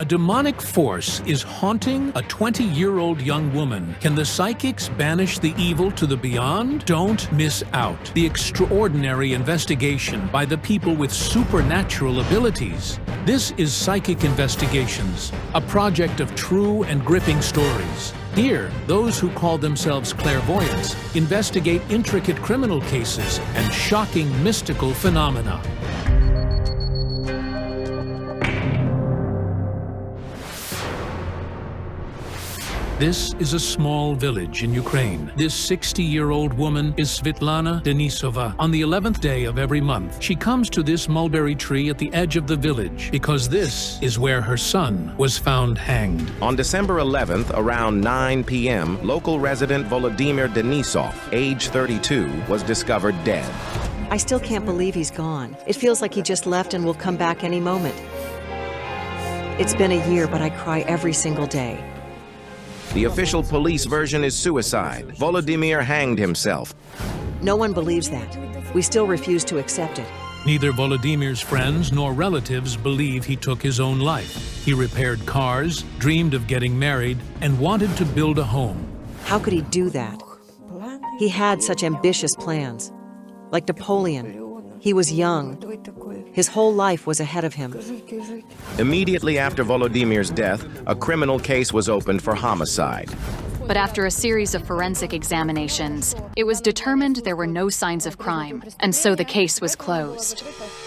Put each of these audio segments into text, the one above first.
A demonic force is haunting a 20-year-old young woman. Can the psychics banish the evil to the beyond? Don't miss out. The extraordinary investigation by the people with supernatural abilities. This is Psychic Investigations, a project of true and gripping stories. Here, those who call themselves clairvoyants investigate intricate criminal cases and shocking mystical phenomena. This is a small village in Ukraine. This 60-year-old woman is Svetlana Denisova. On the 11th day of every month, she comes to this mulberry tree at the edge of the village because this is where her son was found hanged. On December 11th, around 9 p.m., local resident Volodymyr Denisov, age 32, was discovered dead. I still can't believe he's gone. It feels like he just left and will come back any moment. It's been a year, but I cry every single day. The official police version is suicide. Volodymyr hanged himself. No one believes that. We still refuse to accept it. Neither Volodymyr's friends nor relatives believe he took his own life. He repaired cars, dreamed of getting married, and wanted to build a home. How could he do that? He had such ambitious plans. Like Napoleon. He was young. His whole life was ahead of him. Immediately after Volodymyr's death, a criminal case was opened for homicide. But after a series of forensic examinations, it was determined there were no signs of crime, and so the case was closed.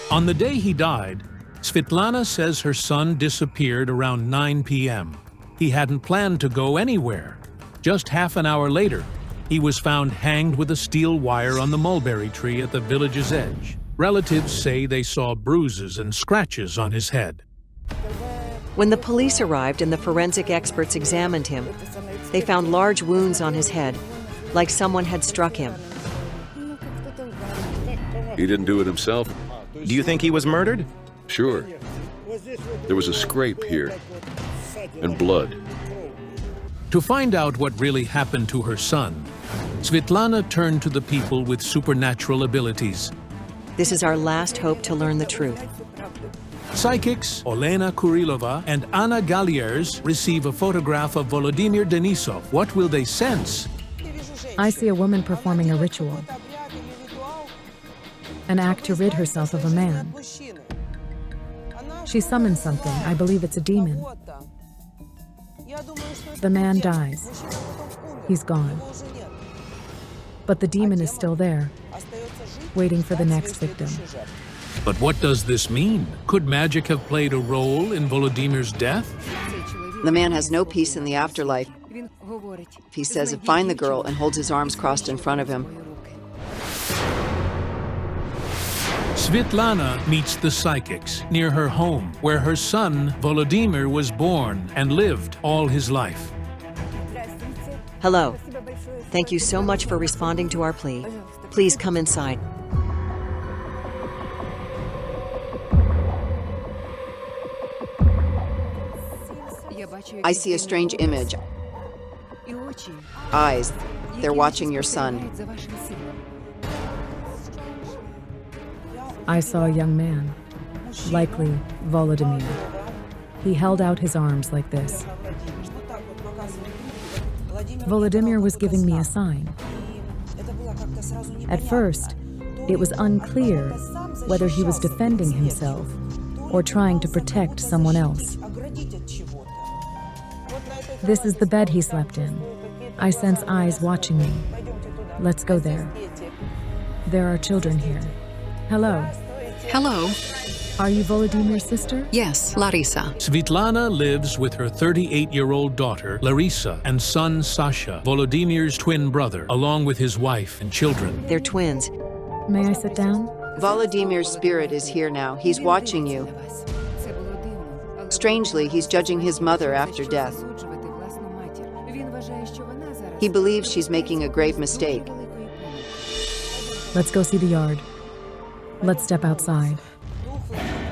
On the day he died, Svetlana says her son disappeared around 9 p.m. He hadn't planned to go anywhere. Just half an hour later, he was found hanged with a steel wire on the mulberry tree at the village's edge. Relatives say they saw bruises and scratches on his head. When the police arrived and the forensic experts examined him, they found large wounds on his head, like someone had struck him. He didn't do it himself? Do you think he was murdered? Sure. There was a scrape here, and blood. To find out what really happened to her son, Svetlana turned to the people with supernatural abilities. This is our last hope to learn the truth. Psychics Olena Kurilova and Anna Galiers receive a photograph of Volodymyr Denisov. What will they sense? I see a woman performing a ritual. An act to rid herself of a man. She summons something. I believe it's a demon. The man dies. He's gone. But the demon is still there, waiting for the next victim. But what does this mean? Could magic have played a role in Volodymyr's death? The man has no peace in the afterlife. He says, find the girl, and holds his arms crossed in front of him. Svetlana meets the psychics near her home, where her son, Volodymyr, was born and lived all his life. Hello. Thank you so much for responding to our plea. Please come inside. I see a strange image. Eyes. They're watching your son. I saw a young man, likely Volodymyr. He held out his arms like this. Volodymyr was giving me a sign. At first, it was unclear whether he was defending himself or trying to protect someone else. This is the bed he slept in. I sense eyes watching me. Let's go there. There are children here. Hello. Hello. Are you Volodymyr's sister? Yes, Larissa. Svetlana lives with her 38-year-old daughter, Larissa, and son, Sasha, Volodymyr's twin brother, along with his wife and children. They're twins. May I sit down? Volodymyr's spirit is here now. He's watching you. Strangely, he's judging his mother after death. He believes she's making a grave mistake. Let's go see the yard. Let's step outside.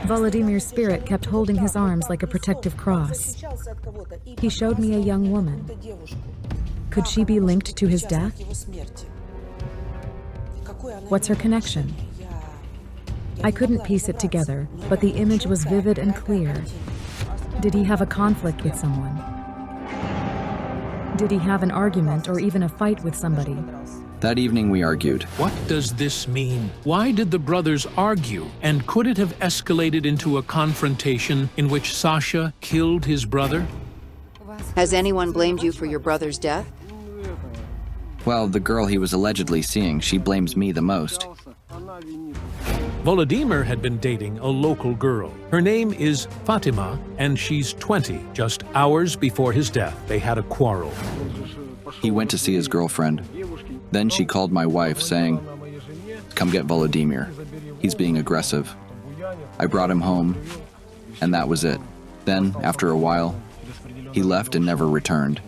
Volodymyr's spirit kept holding his arms like a protective cross. He showed me a young woman. Could she be linked to his death? What's her connection? I couldn't piece it together, but the image was vivid and clear. Did he have a conflict with someone? Did he have an argument or even a fight with somebody? That evening we argued. What does this mean? Why did the brothers argue? And could it have escalated into a confrontation in which Sasha killed his brother? Has anyone blamed you for your brother's death? Well, the girl he was allegedly seeing, she blames me the most. Volodymyr had been dating a local girl. Her name is Fatima, and she's 20. Just hours before his death, they had a quarrel. He went to see his girlfriend. Then she called my wife, saying, "Come get Volodymyr. He's being aggressive." I brought him home, and that was it. Then, after a while, he left and never returned.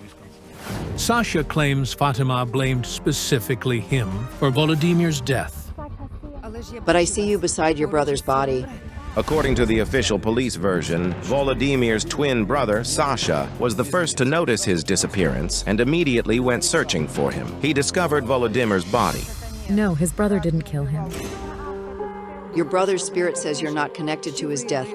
Sasha claims Fatima blamed specifically him for Volodymyr's death. But I see you beside your brother's body. According to the official police version, Volodymyr's twin brother, Sasha, was the first to notice his disappearance and immediately went searching for him. He discovered Volodymyr's body. No, his brother didn't kill him. Your brother's spirit says you're not connected to his death.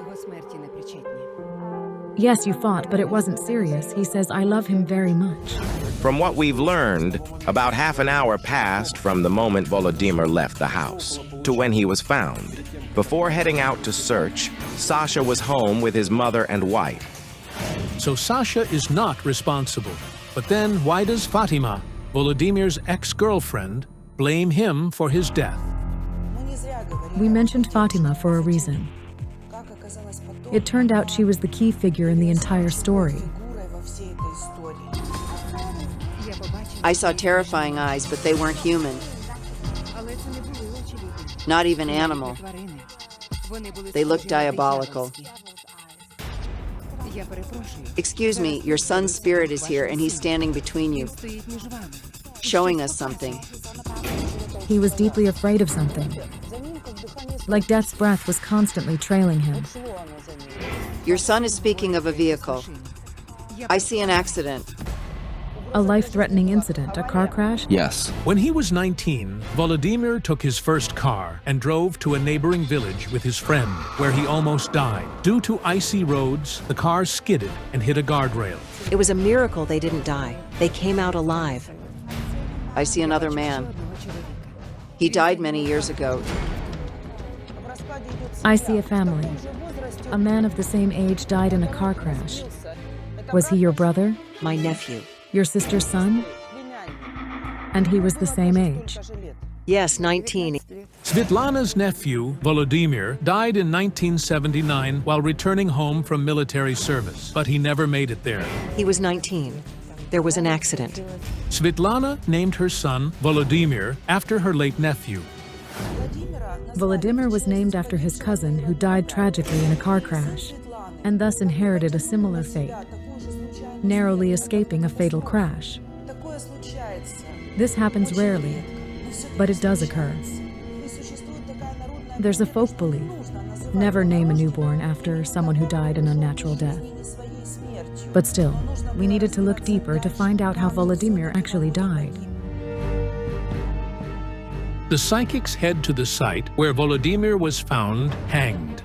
Yes, you fought, but it wasn't serious. He says, "I love him very much." From what we've learned, about half an hour passed from the moment Volodymyr left the house to when he was found. Before heading out to search, Sasha was home with his mother and wife. So Sasha is not responsible. But then why does Fatima, Volodymyr's ex-girlfriend, blame him for his death? We mentioned Fatima for a reason. It turned out she was the key figure in the entire story. I saw terrifying eyes, but they weren't human. Not even animal. They looked diabolical. Excuse me, your son's spirit is here and he's standing between you, showing us something. He was deeply afraid of something. Like death's breath was constantly trailing him. Your son is speaking of a vehicle. I see an accident. A life-threatening incident, a car crash? Yes. When he was 19, Volodymyr took his first car and drove to a neighboring village with his friend, where he almost died. Due to icy roads, the car skidded and hit a guardrail. It was a miracle they didn't die. They came out alive. I see another man. He died many years ago. I see a family. A man of the same age died in a car crash. Was he your brother? My nephew. Your sister's son? And he was the same age? Yes, 19. Svetlana's nephew, Volodymyr, died in 1979 while returning home from military service, but he never made it there. He was 19. There was an accident. Svetlana named her son Volodymyr after her late nephew. Volodymyr was named after his cousin who died tragically in a car crash, and thus inherited a similar fate, narrowly escaping a fatal crash. This happens rarely, but it does occur. There's a folk belief: never name a newborn after someone who died an unnatural death. But still, we needed to look deeper to find out how Volodymyr actually died. The psychics head to the site where Volodymyr was found hanged.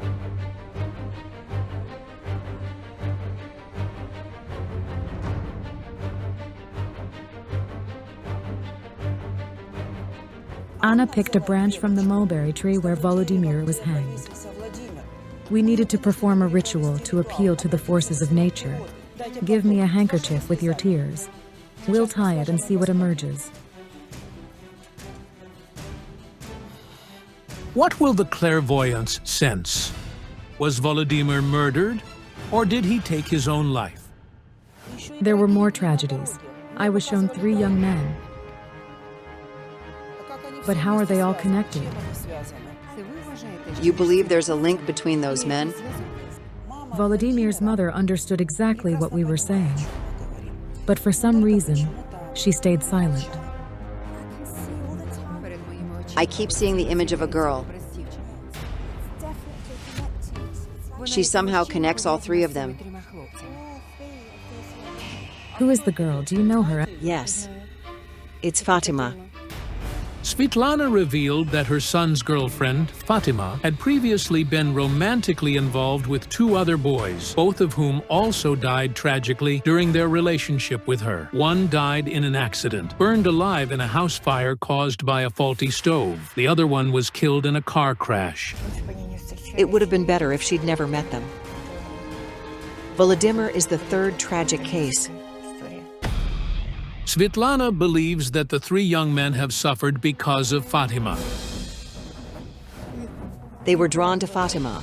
Anna picked a branch from the mulberry tree where Volodymyr was hanged. We needed to perform a ritual to appeal to the forces of nature. Give me a handkerchief with your tears. We'll tie it and see what emerges. What will the clairvoyants sense? Was Volodymyr murdered, or did he take his own life? There were more tragedies. I was shown 3 young men. But how are they all connected? You believe there's a link between those men? Volodymyr's mother understood exactly what we were saying. But for some reason, she stayed silent. I keep seeing the image of a girl. She somehow connects all 3 of them. Who is the girl? Do you know her? Yes. It's Fatima. Svetlana revealed that her son's girlfriend, Fatima, had previously been romantically involved with 2 other boys, both of whom also died tragically during their relationship with her. One died in an accident, burned alive in a house fire caused by a faulty stove. The other one was killed in a car crash. It would have been better if she'd never met them. Volodymyr is the 3rd tragic case. Svetlana believes that the 3 young men have suffered because of Fatima. They were drawn to Fatima.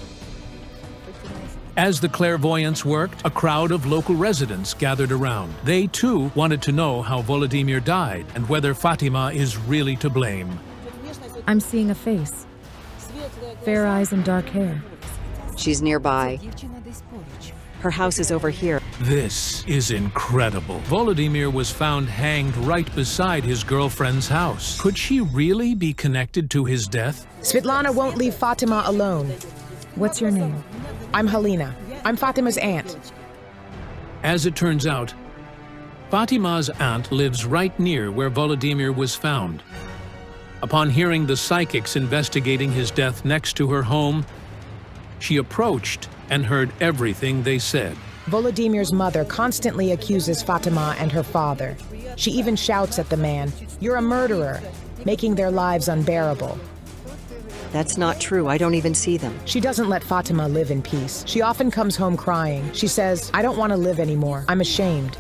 As the clairvoyance worked, a crowd of local residents gathered around. They too wanted to know how Volodymyr died and whether Fatima is really to blame. I'm seeing a face. Fair eyes and dark hair. She's nearby. Her house is over here. This is incredible. Volodymyr was found hanged right beside his girlfriend's house. Could she really be connected to his death? Svetlana won't leave Fatima alone. What's your name? I'm Helena. I'm Fatima's aunt. As it turns out, Fatima's aunt lives right near where Volodymyr was found. Upon hearing the psychics investigating his death next to her home, she approached and heard everything they said. Volodymyr's mother constantly accuses Fatima and her father. She even shouts at the man, "You're a murderer," making their lives unbearable. That's not true. I don't even see them. She doesn't let Fatima live in peace. She often comes home crying. She says, "I don't want to live anymore. I'm ashamed."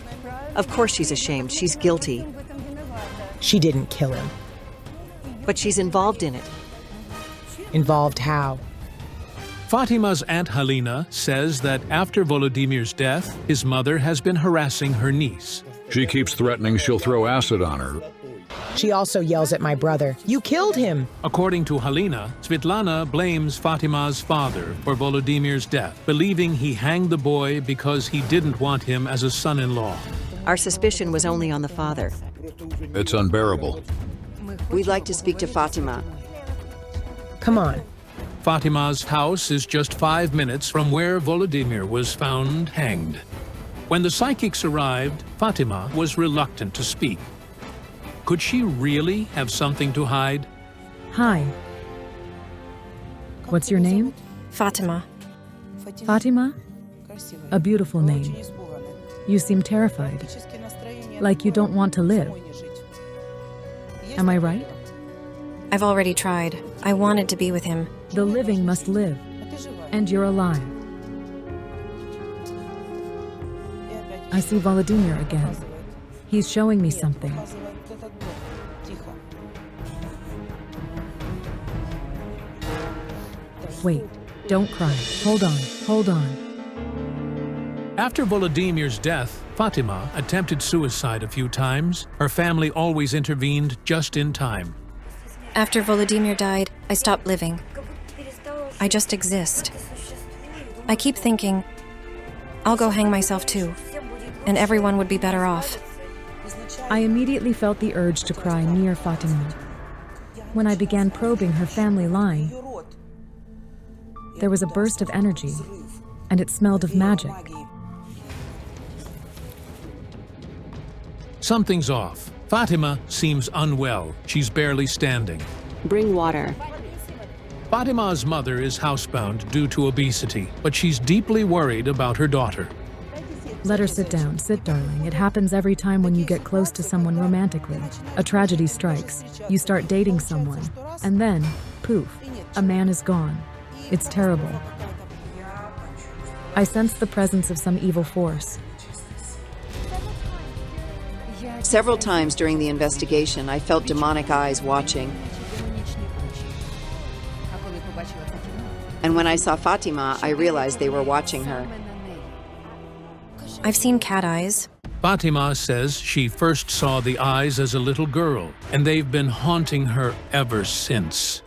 Of course she's ashamed. She's guilty. She didn't kill him. But she's involved in it. Involved how? Fatima's Aunt Helena says that after Volodymyr's death, his mother has been harassing her niece. She keeps threatening she'll throw acid on her. She also yells at my brother, "You killed him!" According to Helena, Svetlana blames Fatima's father for Volodymyr's death, believing he hanged the boy because he didn't want him as a son-in-law. Our suspicion was only on the father. It's unbearable. We'd like to speak to Fatima. Come on. Fatima's house is just 5 minutes from where Volodymyr was found hanged. When the psychics arrived, Fatima was reluctant to speak. Could she really have something to hide? Hi. What's your name? Fatima. Fatima? A beautiful name. You seem terrified. Like you don't want to live. Am I right? I've already tried. I wanted to be with him. The living must live. And you're alive. I see Volodymyr again. He's showing me something. Wait, don't cry. Hold on, hold on. After Volodymyr's death, Fatima attempted suicide a few times. Her family always intervened just in time. After Volodymyr died, I stopped living. I just exist. I keep thinking, I'll go hang myself too, and everyone would be better off. I immediately felt the urge to cry near Fatima. When I began probing her family line, there was a burst of energy, and it smelled of magic. Something's off. Fatima seems unwell. She's barely standing. Bring water. Fatima's mother is housebound due to obesity, but she's deeply worried about her daughter. Let her sit down. Sit, darling. It happens every time when you get close to someone romantically. A tragedy strikes. You start dating someone, and then, poof, a man is gone. It's terrible. I sense the presence of some evil force. Several times during the investigation, I felt demonic eyes watching. And when I saw Fatima, I realized they were watching her. I've seen cat eyes. Fatima says she first saw the eyes as a little girl, and they've been haunting her ever since.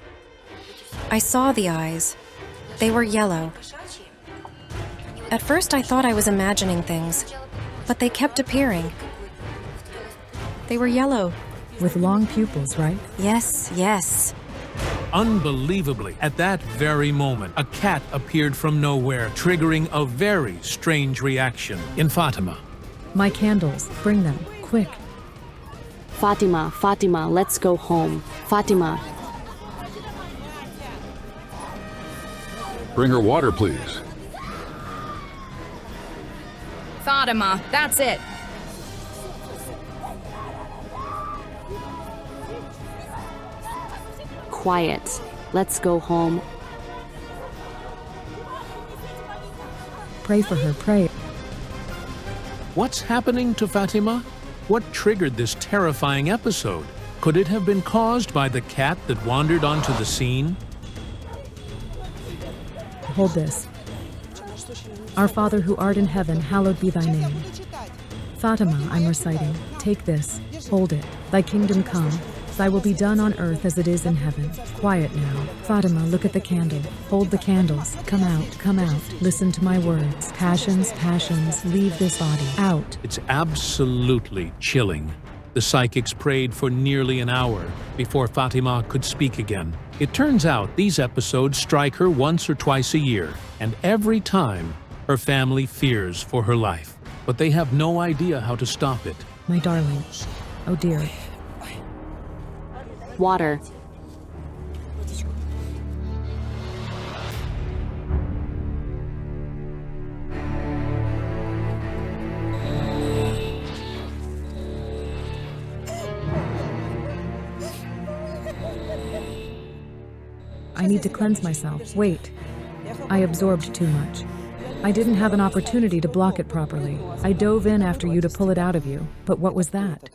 I saw the eyes. They were yellow. At first I thought I was imagining things, but they kept appearing. They were yellow. With long pupils, right? Yes, yes. Unbelievably, at that very moment, a cat appeared from nowhere, triggering a very strange reaction in Fatima. My candles. Bring them, quick. Fatima, Fatima, let's go home. Fatima. Bring her water, please. Fatima, that's it. Quiet. Let's go home. Pray for her, pray. What's happening to Fatima? What triggered this terrifying episode? Could it have been caused by the cat that wandered onto the scene? Hold this. Our Father who art in heaven, hallowed be thy name. Fatima, I'm reciting. Take this. Hold it. Thy kingdom come. Thy will be done on earth as it is in heaven. Quiet now. Fatima, look at the candle. Hold the candles. Come out, come out. Listen to my words. Passions, passions, leave this body. Out. It's absolutely chilling. The psychics prayed for nearly an hour before Fatima could speak again. It turns out these episodes strike her once or twice a year, and every time, her family fears for her life. But they have no idea how to stop it. My darling. Oh dear. Water. I need to cleanse myself. Wait. I absorbed too much. I didn't have an opportunity to block it properly. I dove in after you to pull it out of you. But what was that?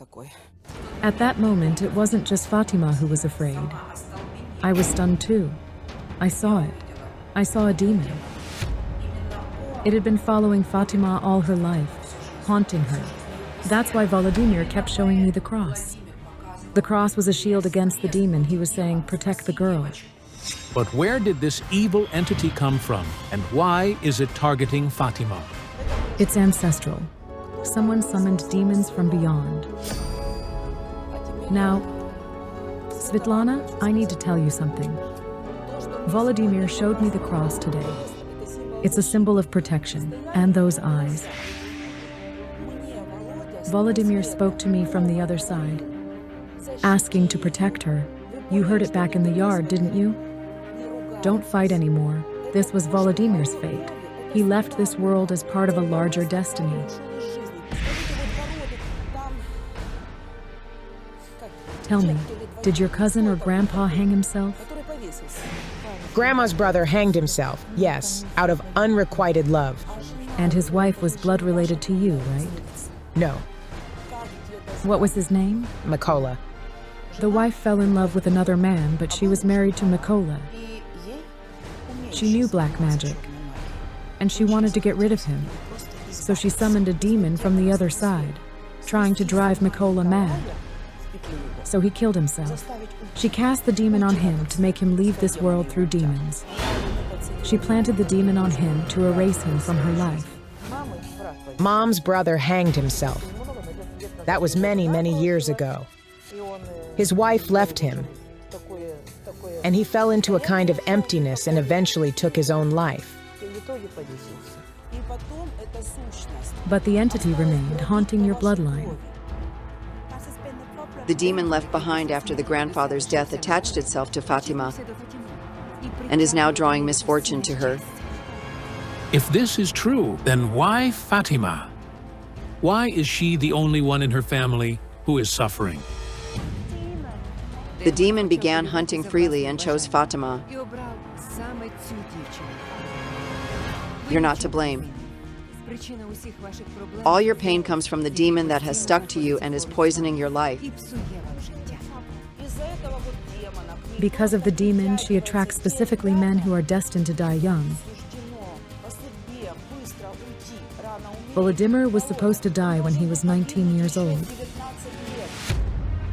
At that moment, it wasn't just Fatima who was afraid. I was stunned too. I saw it. I saw a demon. It had been following Fatima all her life, haunting her. That's why Volodymyr kept showing me the cross. The cross was a shield against the demon. He was saying, protect the girl. But where did this evil entity come from, and why is it targeting Fatima? It's ancestral. Someone summoned demons from beyond. Now, Svetlana, I need to tell you something. Volodymyr showed me the cross today. It's a symbol of protection, and those eyes. Volodymyr spoke to me from the other side, asking to protect her. You heard it back in the yard, didn't you? Don't fight anymore. This was Volodymyr's fate. He left this world as part of a larger destiny. Tell me, did your cousin or grandpa hang himself? Grandma's brother hanged himself, yes, out of unrequited love. And his wife was blood related to you, right? No. What was his name? Mykola. The wife fell in love with another man, but she was married to Mykola. She knew black magic, and she wanted to get rid of him. So she summoned a demon from the other side, trying to drive Mykola mad. So he killed himself. She cast the demon on him to make him leave this world through demons. She planted the demon on him to erase him from her life. Mom's brother hanged himself. That was many, many years ago. His wife left him, and he fell into a kind of emptiness and eventually took his own life. But the entity remained, haunting your bloodline. The demon left behind after the grandfather's death attached itself to Fatima and is now drawing misfortune to her. If this is true, then why Fatima? Why is she the only one in her family who is suffering? The demon began hunting freely and chose Fatima. You're not to blame. All your pain comes from the demon that has stuck to you and is poisoning your life. Because of the demon, she attracts specifically men who are destined to die young. Volodymyr was supposed to die when he was 19 years old.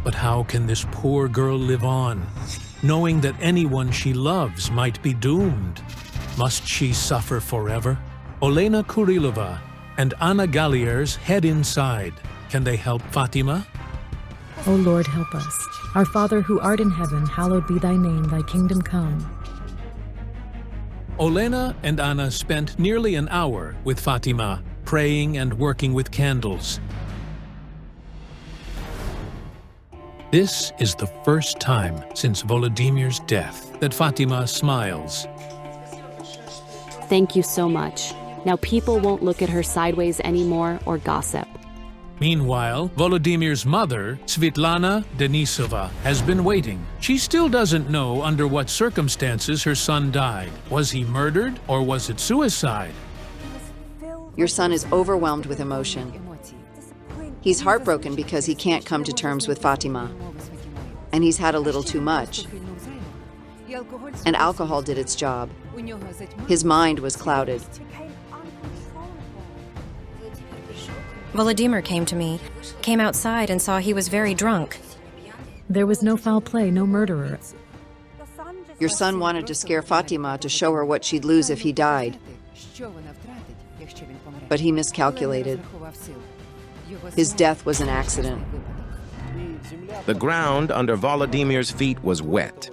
But how can this poor girl live on, knowing that anyone she loves might be doomed? Must she suffer forever? Olena Kurilova and Anna Galliers head inside. Can they help Fatima? O Lord, help us. Our Father who art in heaven, hallowed be thy name, thy kingdom come. Olena and Anna spent nearly an hour with Fatima, praying and working with candles. This is the first time since Volodymyr's death that Fatima smiles. Thank you so much. Now people won't look at her sideways anymore or gossip. Meanwhile, Volodymyr's mother, Svetlana Denisova, has been waiting. She still doesn't know under what circumstances her son died. Was he murdered or was it suicide? Your son is overwhelmed with emotion. He's heartbroken because he can't come to terms with Fatima. And he's had a little too much. And alcohol did its job. His mind was clouded. Volodymyr came to me, came outside and saw he was very drunk. There was no foul play, no murderer. Your son wanted to scare Fatima to show her what she'd lose if he died. But he miscalculated. His death was an accident. The ground under Volodymyr's feet was wet,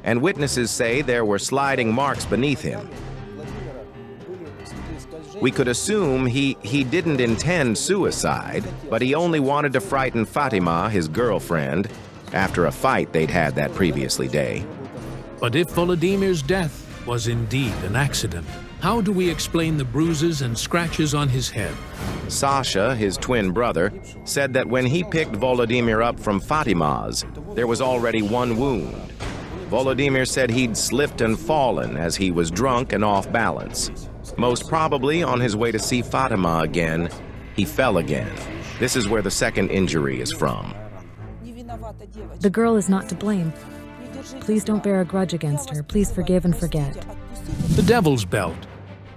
and witnesses say there were sliding marks beneath him. We could assume he didn't intend suicide, but he only wanted to frighten Fatima, his girlfriend, after a fight they'd had that previously day. But if Volodymyr's death was indeed an accident, how do we explain the bruises and scratches on his head? Sasha, his twin brother, said that when he picked Volodymyr up from Fatima's, there was already one wound. Volodymyr said he'd slipped and fallen as he was drunk and off balance. Most probably on his way to see Fatima again, he fell again. This is where the second injury is from. The girl is not to blame. Please don't bear a grudge against her. Please forgive and forget. The Devil's Belt.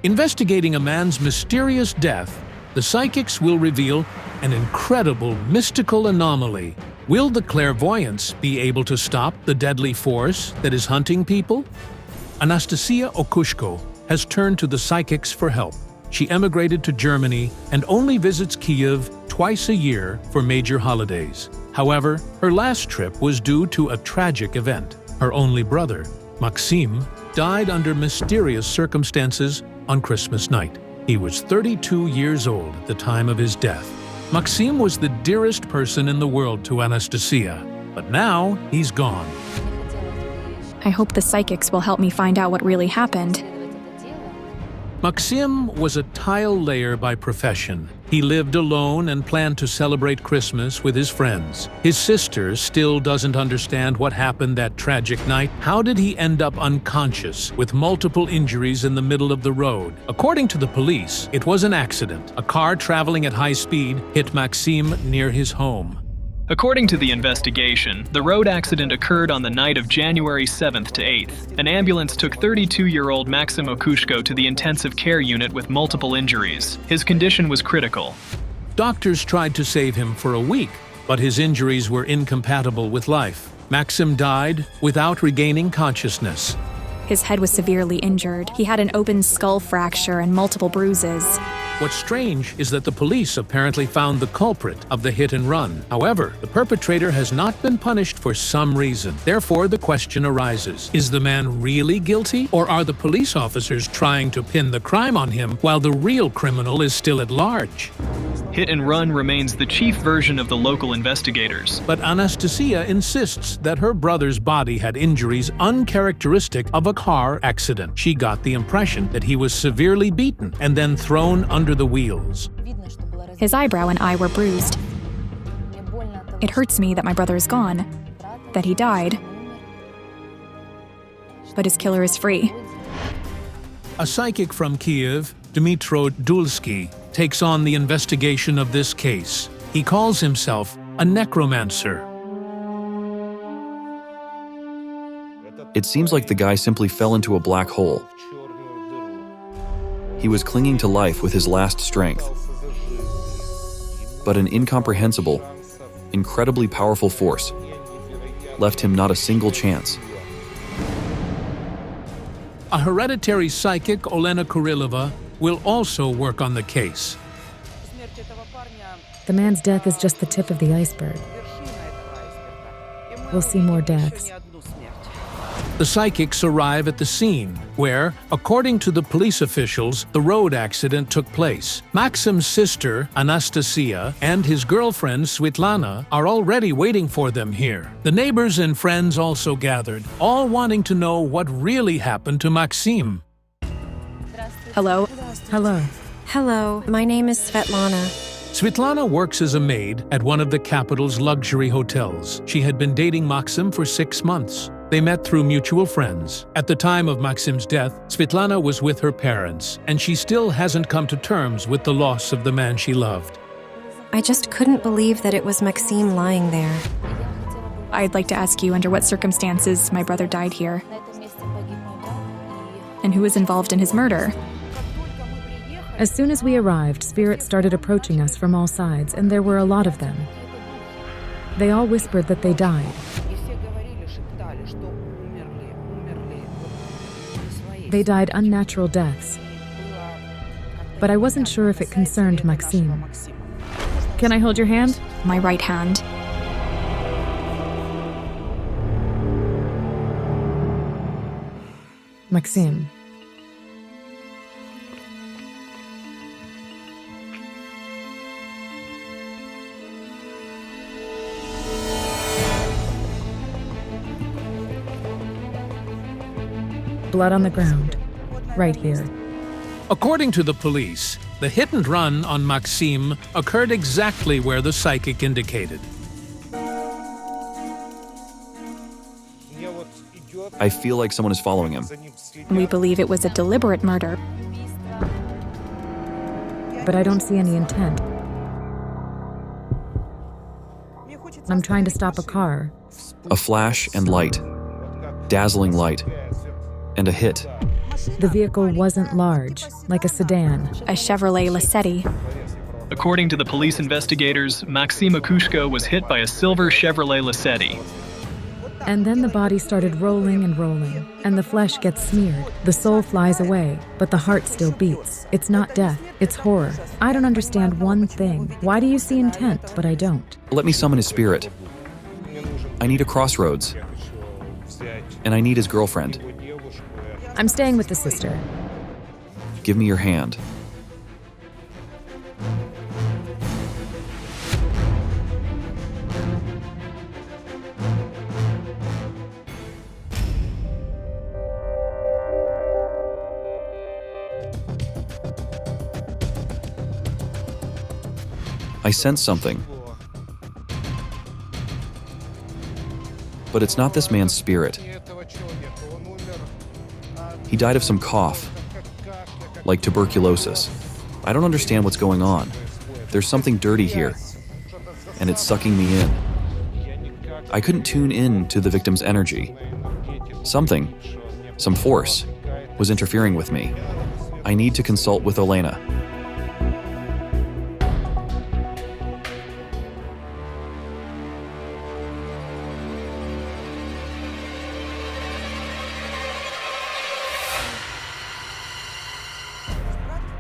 Investigating a man's mysterious death, the psychics will reveal an incredible mystical anomaly. Will the clairvoyants be able to stop the deadly force that is hunting people? Anastasia Okushko has turned to the psychics for help. She emigrated to Germany and only visits Kiev twice a year for major holidays. However, her last trip was due to a tragic event. Her only brother, Maxim, died under mysterious circumstances on Christmas night. He was 32 years old at the time of his death. Maxim was the dearest person in the world to Anastasia, but now he's gone. I hope the psychics will help me find out what really happened. Maxim was a tile layer by profession. He lived alone and planned to celebrate Christmas with his friends. His sister still doesn't understand what happened that tragic night. How did he end up unconscious with multiple injuries in the middle of the road? According to the police, it was an accident. A car traveling at high speed hit Maxim near his home. According to the investigation, the road accident occurred on the night of January 7th to 8th. An ambulance took 32-year-old Maxim Okushko to the intensive care unit with multiple injuries. His condition was critical. Doctors tried to save him for a week, but his injuries were incompatible with life. Maxim died without regaining consciousness. His head was severely injured. He had an open skull fracture and multiple bruises. What's strange is that the police apparently found the culprit of the hit and run. However, the perpetrator has not been punished for some reason. Therefore, the question arises, is the man really guilty, or are the police officers trying to pin the crime on him while the real criminal is still at large? Hit and run remains the chief version of the local investigators. But Anastasia insists that her brother's body had injuries uncharacteristic of a car accident. She got the impression that he was severely beaten and then thrown under the wheels. His eyebrow and eye were bruised. It hurts me that my brother is gone, that he died. But his killer is free. A psychic from Kiev, Dmytro Dulski, takes on the investigation of this case. He calls himself a necromancer. It seems like the guy simply fell into a black hole. He was clinging to life with his last strength. But an incomprehensible, incredibly powerful force left him not a single chance. A hereditary psychic, Olena Kurilova, will also work on the case. The man's death is just the tip of the iceberg. We'll see more deaths. The psychics arrive at the scene, where, according to the police officials, the road accident took place. Maxim's sister, Anastasia, and his girlfriend, Svitlana, are already waiting for them here. The neighbors and friends also gathered, all wanting to know what really happened to Maxim. Hello? Hello. Hello, my name is Svetlana. Svitlana works as a maid at one of the capital's luxury hotels. She had been dating Maxim for 6 months. They met through mutual friends. At the time of Maxim's death, Svitlana was with her parents, and she still hasn't come to terms with the loss of the man she loved. I just couldn't believe that it was Maxim lying there. I'd like to ask you under what circumstances my brother died here, and who was involved in his murder. As soon as we arrived, spirits started approaching us from all sides, and there were a lot of them. They all whispered that they died. They died unnatural deaths. But I wasn't sure if it concerned Maxim. Can I hold your hand? My right hand. Maxim. Blood on the ground, right here. According to the police, the hit and run on Maxim occurred exactly where the psychic indicated. I feel like someone is following him. We believe it was a deliberate murder. But I don't see any intent. I'm trying to stop a car. A flash and light. Dazzling light. And a hit. The vehicle wasn't large, like a sedan. A Chevrolet Lacetti. According to the police investigators, Maxim Akushko was hit by a silver Chevrolet Lacetti. And then the body started rolling and rolling, and the flesh gets smeared. The soul flies away, but the heart still beats. It's not death, it's horror. I don't understand one thing. Why do you see intent, but I don't? Let me summon his spirit. I need a crossroads. And I need his girlfriend. I'm staying with the sister. Give me your hand. I sense something. But it's not this man's spirit. He died of some cough, like tuberculosis. I don't understand what's going on. There's something dirty here, and it's sucking me in. I couldn't tune in to the victim's energy. Something, some force, was interfering with me. I need to consult with Olena.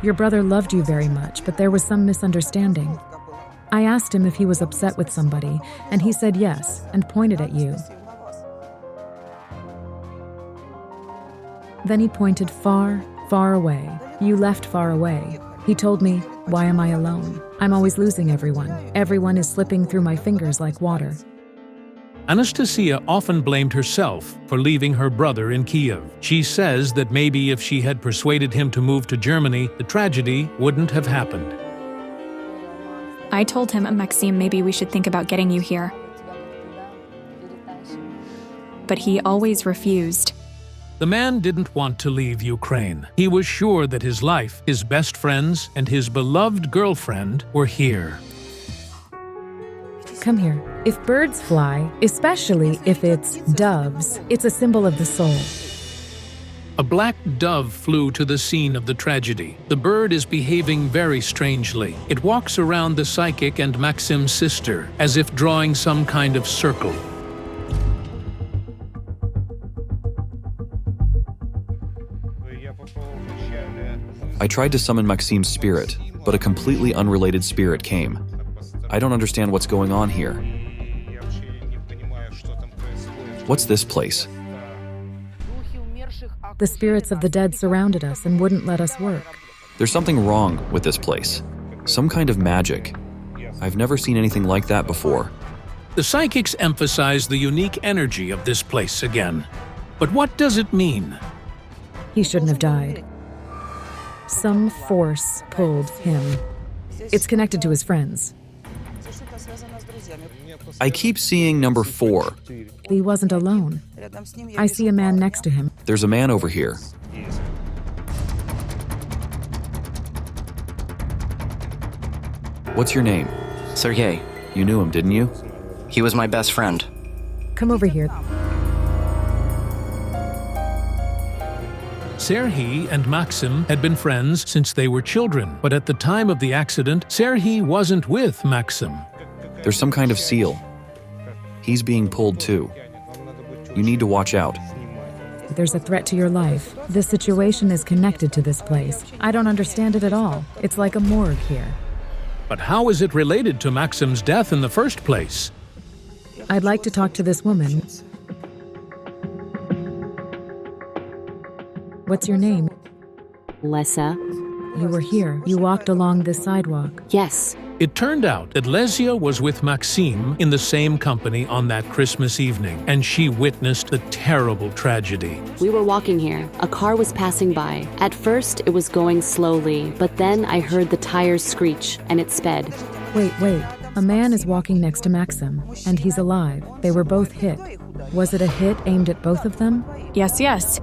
Your brother loved you very much, but there was some misunderstanding. I asked him if he was upset with somebody, and he said yes, and pointed at you. Then he pointed far, far away. You left far away. He told me, "Why am I alone? I'm always losing everyone. Everyone is slipping through my fingers like water." Anastasia often blamed herself for leaving her brother in Kiev. She says that maybe if she had persuaded him to move to Germany, the tragedy wouldn't have happened. I told him, Maxim, maybe we should think about getting you here. But he always refused. The man didn't want to leave Ukraine. He was sure that his life, his best friends, and his beloved girlfriend were here. Come here. If birds fly, especially if it's doves, it's a symbol of the soul. A black dove flew to the scene of the tragedy. The bird is behaving very strangely. It walks around the psychic and Maxim's sister, as if drawing some kind of circle. I tried to summon Maxim's spirit, but a completely unrelated spirit came. I don't understand what's going on here. What's this place? The spirits of the dead surrounded us and wouldn't let us work. There's something wrong with this place. Some kind of magic. I've never seen anything like that before. The psychics emphasize the unique energy of this place again. But what does it mean? He shouldn't have died. Some force pulled him. It's connected to his friends. I keep seeing number 4. He wasn't alone. I see a man next to him. There's a man over here. What's your name? Sergei. You knew him, didn't you? He was my best friend. Come over here. Serhiy and Maxim had been friends since they were children, but at the time of the accident, Serhiy wasn't with Maxim. There's some kind of seal. He's being pulled too. You need to watch out. There's a threat to your life. This situation is connected to this place. I don't understand it at all. It's like a morgue here. But how is it related to Maxim's death in the first place? I'd like to talk to this woman. What's your name? Lesa. You were here. You walked along this sidewalk. Yes. It turned out that Lesia was with Maxim in the same company on that Christmas evening, and she witnessed the terrible tragedy. We were walking here. A car was passing by. At first, it was going slowly, but then I heard the tires screech, and it sped. Wait. A man is walking next to Maxim, and he's alive. They were both hit. Was it a hit aimed at both of them? Yes.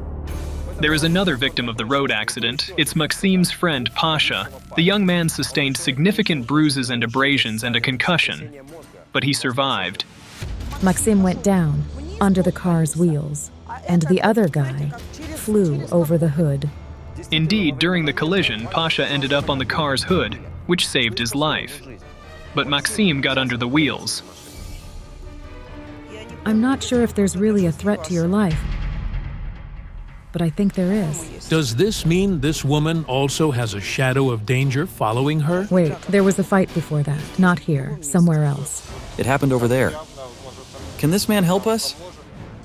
There is another victim of the road accident. It's Maxim's friend, Pasha. The young man sustained significant bruises and abrasions and a concussion, but he survived. Maxim went down, under the car's wheels, and the other guy flew over the hood. Indeed, during the collision, Pasha ended up on the car's hood, which saved his life. But Maxim got under the wheels. I'm not sure if there's really a threat to your life, but I think there is. Does this mean this woman also has a shadow of danger following her? Wait, there was a fight before that. Not here, somewhere else. It happened over there. Can this man help us?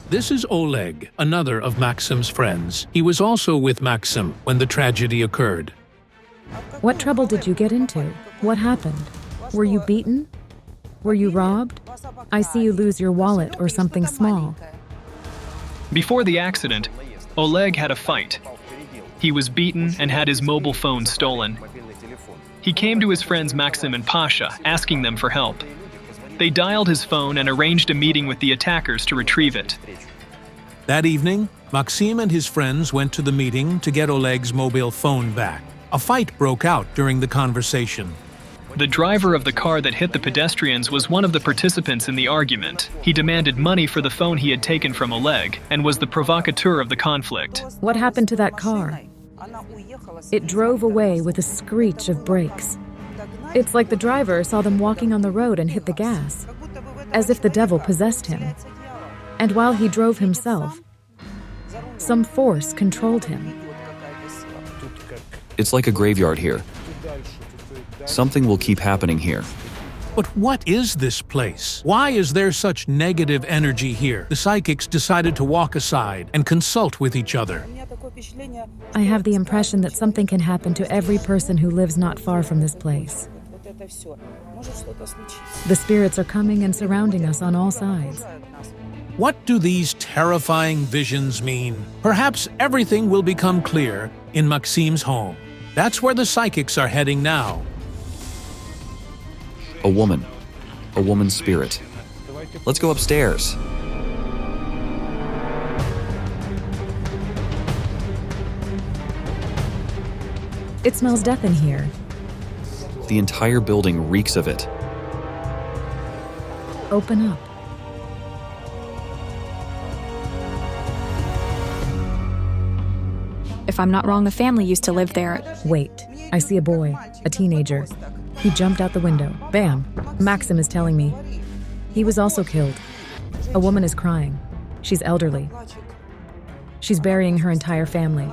This is Oleg, another of Maxim's friends. He was also with Maxim when the tragedy occurred. What trouble did you get into? What happened? Were you beaten? Were you robbed? I see you lose your wallet or something small. Before the accident, Oleg had a fight. He was beaten and had his mobile phone stolen. He came to his friends Maxim and Pasha, asking them for help. They dialed his phone and arranged a meeting with the attackers to retrieve it. That evening, Maxim and his friends went to the meeting to get Oleg's mobile phone back. A fight broke out during the conversation. The driver of the car that hit the pedestrians was one of the participants in the argument. He demanded money for the phone he had taken from Oleg and was the provocateur of the conflict. What happened to that car? It drove away with a screech of brakes. It's like the driver saw them walking on the road and hit the gas, as if the devil possessed him. And while he drove himself, some force controlled him. It's like a graveyard here. Something will keep happening here. But what is this place? Why is there such negative energy here? The psychics decided to walk aside and consult with each other. I have the impression that something can happen to every person who lives not far from this place. The spirits are coming and surrounding us on all sides. What do these terrifying visions mean? Perhaps everything will become clear in Maxim's home. That's where the psychics are heading now. A woman's spirit. Let's go upstairs. It smells death in here. The entire building reeks of it. Open up. If I'm not wrong, the family used to live there. Wait, I see a boy, a teenager. He jumped out the window. Bam! Maxim is telling me. He was also killed. A woman is crying. She's elderly. She's burying her entire family.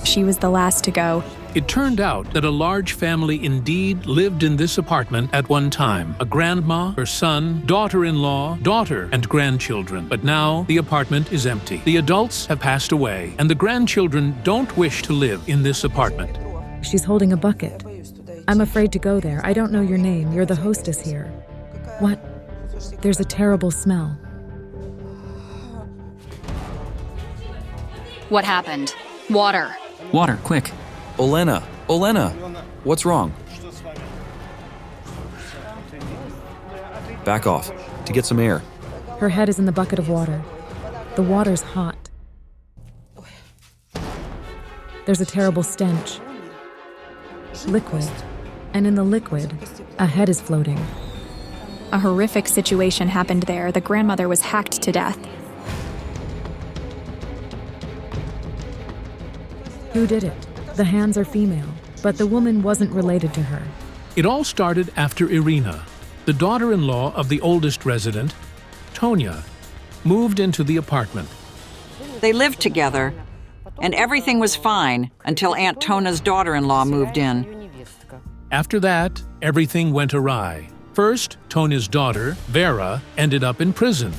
She was the last to go. It turned out that a large family indeed lived in this apartment at one time. A grandma, her son, daughter-in-law, daughter, and grandchildren. But now the apartment is empty. The adults have passed away, and the grandchildren don't wish to live in this apartment. She's holding a bucket. I'm afraid to go there. I don't know your name. You're the hostess here. What? There's a terrible smell. What happened? Water. Water, quick. Olena! Olena! What's wrong? Back off, to get some air. Her head is in the bucket of water. The water's hot. There's a terrible stench. Liquid. And in the liquid, a head is floating. A horrific situation happened there. The grandmother was hacked to death. Who did it? The hands are female, but the woman wasn't related to her. It all started after Irina, the daughter-in-law of the oldest resident, Tonya, moved into the apartment. They lived together, and everything was fine until Aunt Tona's daughter-in-law moved in. After that, everything went awry. First, Tonya's daughter, Vera, ended up in prison.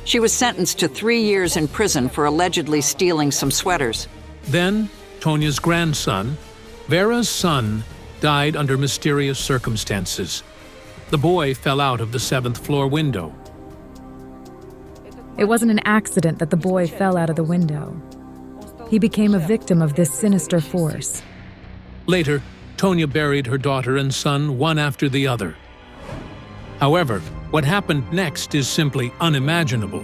She was sentenced to 3 years in prison for allegedly stealing some sweaters. Then, Tonya's grandson, Vera's son, died under mysterious circumstances. The boy fell out of the 7th floor window. It wasn't an accident that the boy fell out of the window. He became a victim of this sinister force. Later, Tonya buried her daughter and son one after the other. However, what happened next is simply unimaginable.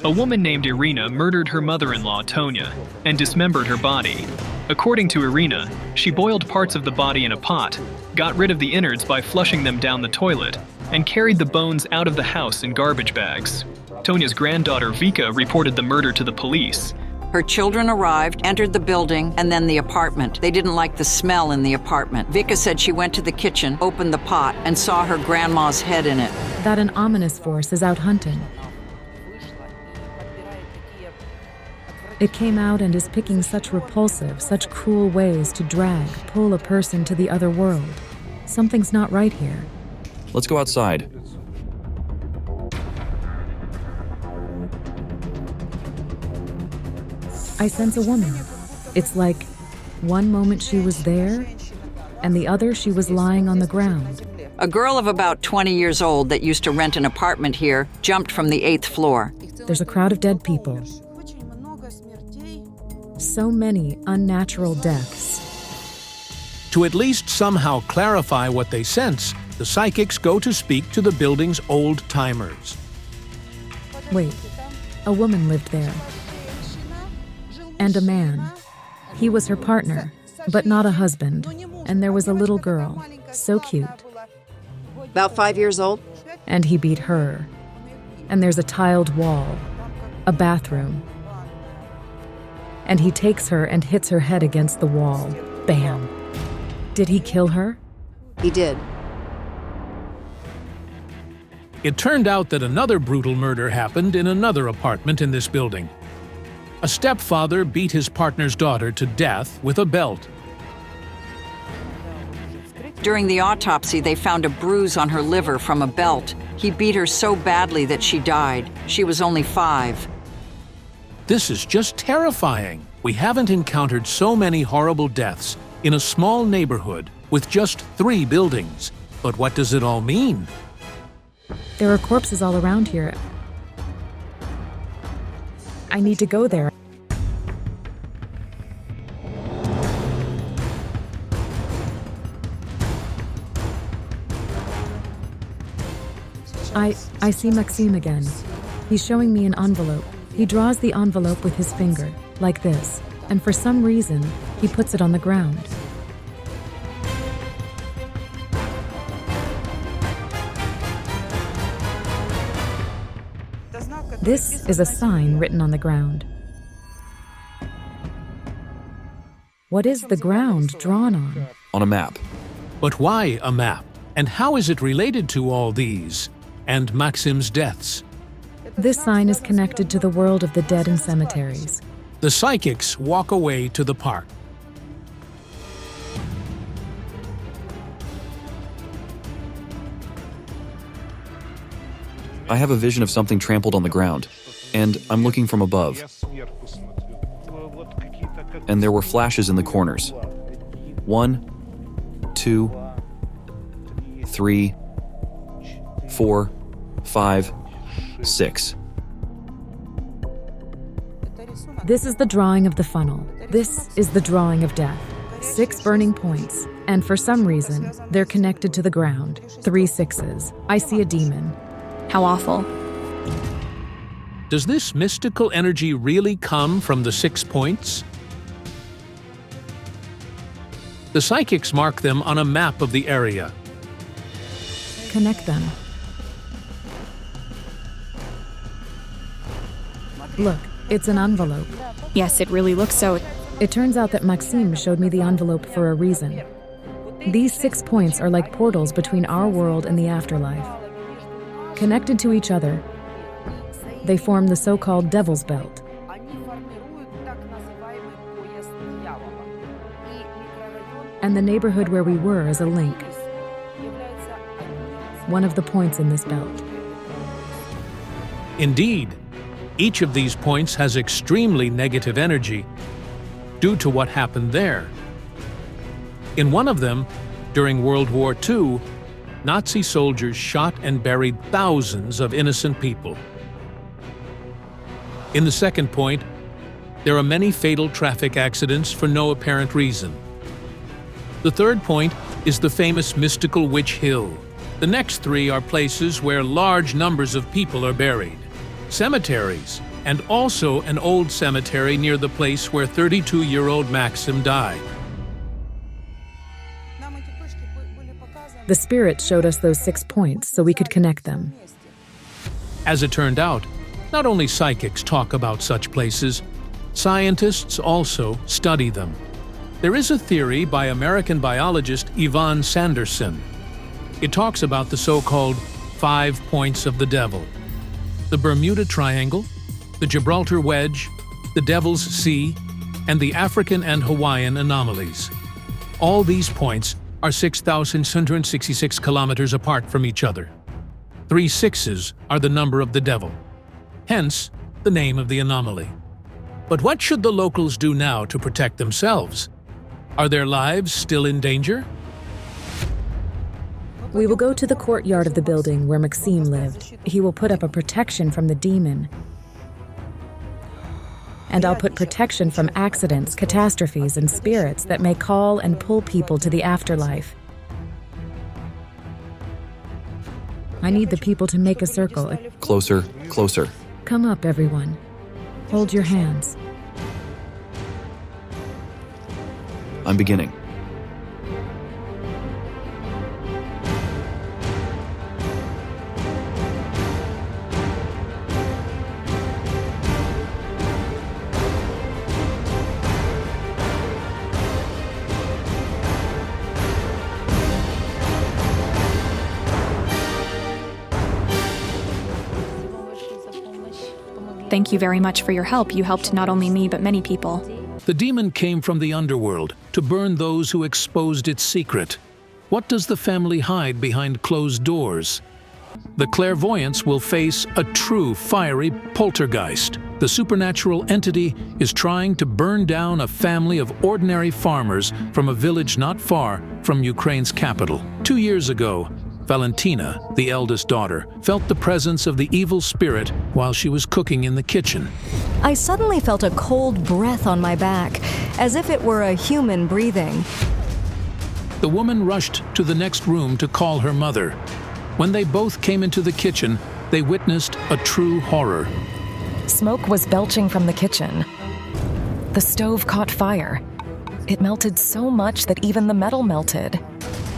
A woman named Irina murdered her mother-in-law, Tonya, and dismembered her body. According to Irina, she boiled parts of the body in a pot, got rid of the innards by flushing them down the toilet, and carried the bones out of the house in garbage bags. Tonya's granddaughter, Vika, reported the murder to the police. Her children arrived, entered the building, and then the apartment. They didn't like the smell in the apartment. Vika said she went to the kitchen, opened the pot, and saw her grandma's head in it. That an ominous force is out hunting. It came out and is picking such repulsive, such cruel ways to drag, pull a person to the other world. Something's not right here. Let's go outside. I sense a woman. It's like one moment she was there, and the other she was lying on the ground. A girl of about 20 years old that used to rent an apartment here jumped from the 8th floor. There's a crowd of dead people. So many unnatural deaths. To at least somehow clarify what they sense, the psychics go to speak to the building's old-timers. Wait, a woman lived there. And a man. He was her partner, but not a husband. And there was a little girl, so cute. About 5 years old? And he beat her. And there's a tiled wall, a bathroom. And he takes her and hits her head against the wall. Bam. Did he kill her? He did. It turned out that another brutal murder happened in another apartment in this building. A stepfather beat his partner's daughter to death with a belt. During the autopsy, they found a bruise on her liver from a belt. He beat her so badly that she died. She was only 5. This is just terrifying. We haven't encountered so many horrible deaths in a small neighborhood with just 3 buildings. But what does it all mean? There are corpses all around here. I need to go there. I see Maxime again. He's showing me an envelope. He draws the envelope with his finger, like this, and for some reason, he puts it on the ground. This is a sign written on the ground. What is the ground drawn on? On a map. But why a map? And how is it related to all these? And Maxime's deaths? This sign is connected to the world of the dead and cemeteries. The psychics walk away to the park. I have a vision of something trampled on the ground, and I'm looking from above. And there were flashes in the corners. 1, 2, 3, 4, 5, 6. This is the drawing of the funnel. This is the drawing of death. 6 burning points, and for some reason, they're connected to the ground. 3 6s. I see a demon. How awful. Does this mystical energy really come from the 6 points? The psychics mark them on a map of the area. Connect them. Look, it's an envelope. Yes, it really looks so. It turns out that Maxime showed me the envelope for a reason. These 6 points are like portals between our world and the afterlife. Connected to each other, they form the so-called Devil's Belt. And the neighborhood where we were is a link. One of the points in this belt. Indeed, each of these points has extremely negative energy due to what happened there. In one of them, during World War II, Nazi soldiers shot and buried thousands of innocent people. In the second point, there are many fatal traffic accidents for no apparent reason. The third point is the famous mystical Witch Hill. The next 3 are places where large numbers of people are buried. Cemeteries, and also an old cemetery near the place where 32-year-old Maxim died. The spirit showed us those 6 points so we could connect them. As it turned out, not only psychics talk about such places, scientists also study them. There is a theory by American biologist Yvonne Sanderson. It talks about the so-called 5 points of the devil: the Bermuda Triangle, the Gibraltar Wedge, the Devil's Sea, and the African and Hawaiian anomalies. All these points are 6,666 kilometers apart from each other. 3 6s are the number of the devil, hence the name of the anomaly. But what should the locals do now to protect themselves? Are their lives still in danger? We will go to the courtyard of the building where Maxime lived. He will put up a protection from the demon. And I'll put protection from accidents, catastrophes, and spirits that may call and pull people to the afterlife. I need the people to make a circle. Closer, closer. Come up, everyone. Hold your hands. I'm beginning. Thank you very much for your help. You helped not only me, but many people. The demon came from the underworld to burn those who exposed its secret. What does the family hide behind closed doors? The clairvoyants will face a true fiery poltergeist. The supernatural entity is trying to burn down a family of ordinary farmers from a village not far from Ukraine's capital. 2 years ago, Valentina, the eldest daughter, felt the presence of the evil spirit while she was cooking in the kitchen. I suddenly felt a cold breath on my back, as if it were a human breathing. The woman rushed to the next room to call her mother. When they both came into the kitchen, they witnessed a true horror. Smoke was belching from the kitchen. The stove caught fire. It melted so much that even the metal melted.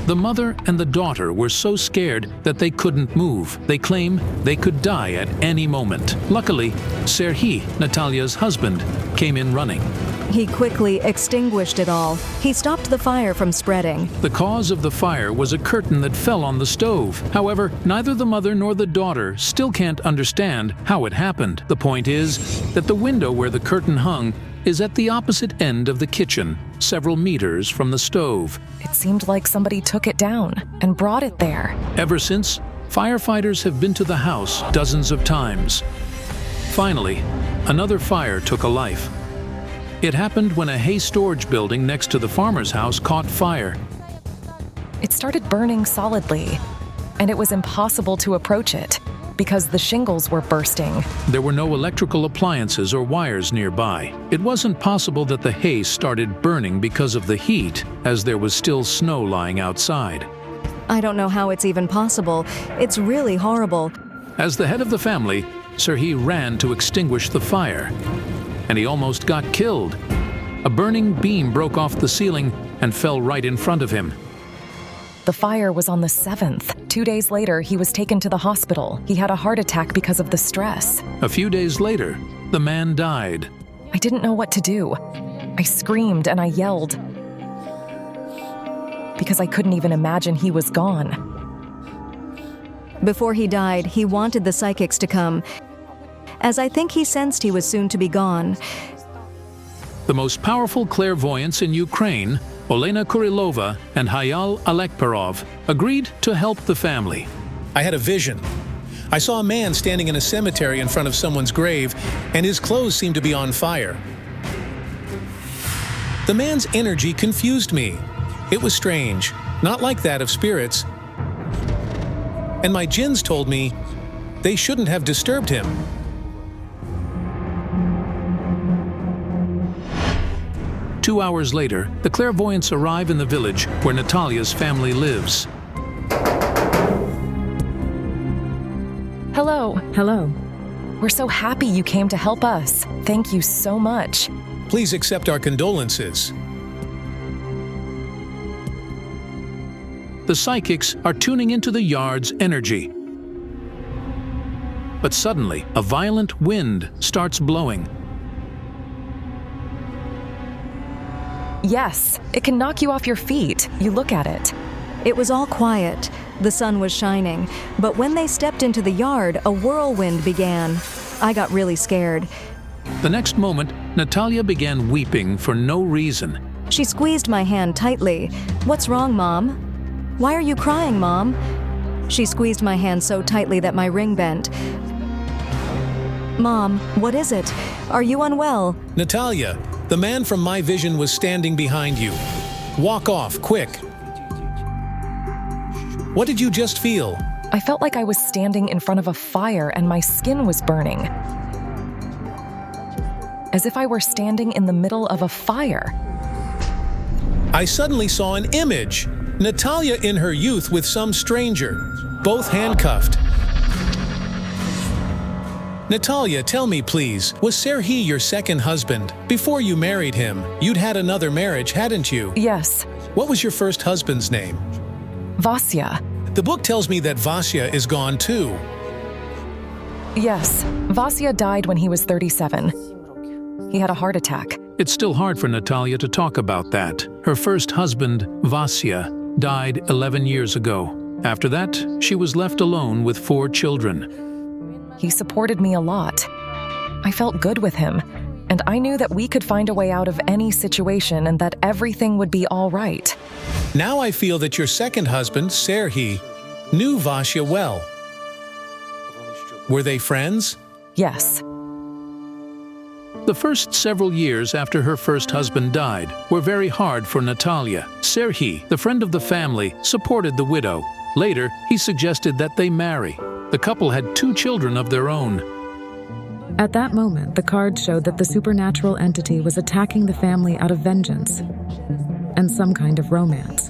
The mother and the daughter were so scared that they couldn't move. They claim they could die at any moment. Luckily, Serhiy, Natalia's husband, came in running. He quickly extinguished it all. He stopped the fire from spreading. The cause of the fire was a curtain that fell on the stove. However, neither the mother nor the daughter still can't understand how it happened. The point is that the window where the curtain hung is at the opposite end of the kitchen, several meters from the stove. It seemed like somebody took it down and brought it there. Ever since, Firefighters have been to the house dozens of times. Finally, another fire took a life. It happened when a hay storage building next to the farmer's house caught fire. It started burning solidly, and it was impossible to approach it because the shingles were bursting. There were no electrical appliances or wires nearby. It wasn't possible that the hay started burning because of the heat, as there was still snow lying outside. I don't know how it's even possible. It's really horrible. As the head of the family, Serhiy ran to extinguish the fire, and he almost got killed. A burning beam broke off the ceiling and fell right in front of him. The fire was on the 7th. 2 days later, he was taken to the hospital. He had a heart attack because of the stress. A few days later, the man died. I didn't know what to do. I screamed and I yelled because I couldn't even imagine he was gone. Before he died, he wanted the psychics to come, as I think he sensed he was soon to be gone. The most powerful clairvoyants in Ukraine, Olena Kurilova and Hayal Alekperov, agreed to help the family. I had a vision. I saw a man standing in a cemetery in front of someone's grave, and his clothes seemed to be on fire. The man's energy confused me. It was strange, not like that of spirits. And my jinns told me they shouldn't have disturbed him. Two hours later, the clairvoyants arrive in the village where Natalia's family lives. Hello. Hello. We're so happy you came to help us. Thank you so much. Please accept our condolences. The psychics are tuning into the yard's energy. But suddenly, a violent wind starts blowing. Yes, it can knock you off your feet. You look at it. It was all quiet. The sun was shining. But when they stepped into the yard, a whirlwind began. I got really scared. The next moment, Natalia began weeping for no reason. She squeezed my hand tightly. "What's wrong, Mom? Why are you crying, Mom?" She squeezed my hand so tightly that my ring bent. "Mom, what is it? Are you unwell?" Natalia, the man from my vision was standing behind you. Walk off, quick. What did you just feel? I felt like I was standing in front of a fire and my skin was burning. As if I were standing in the middle of a fire. I suddenly saw an image. Natalia in her youth with some stranger, both handcuffed. Natalia, tell me please, was Serhiy your second husband? Before you married him, you'd had another marriage, hadn't you? Yes. What was your first husband's name? Vasya. The book tells me that Vasya is gone too. Yes, Vasya died when he was 37. He had a heart attack. It's still hard for Natalia to talk about that. Her first husband, Vasya, died 11 years ago. After that, she was left alone with 4 children. He supported me a lot. I felt good with him, and I knew that we could find a way out of any situation and that everything would be all right. Now I feel that your second husband, Serhiy, knew Vasya well. Were they friends? Yes. The first several years after her first husband died were very hard for Natalia. Serhiy, the friend of the family, supported the widow. Later, he suggested that they marry. The couple had 2 children of their own. At that moment, the cards showed that the supernatural entity was attacking the family out of vengeance and some kind of romance.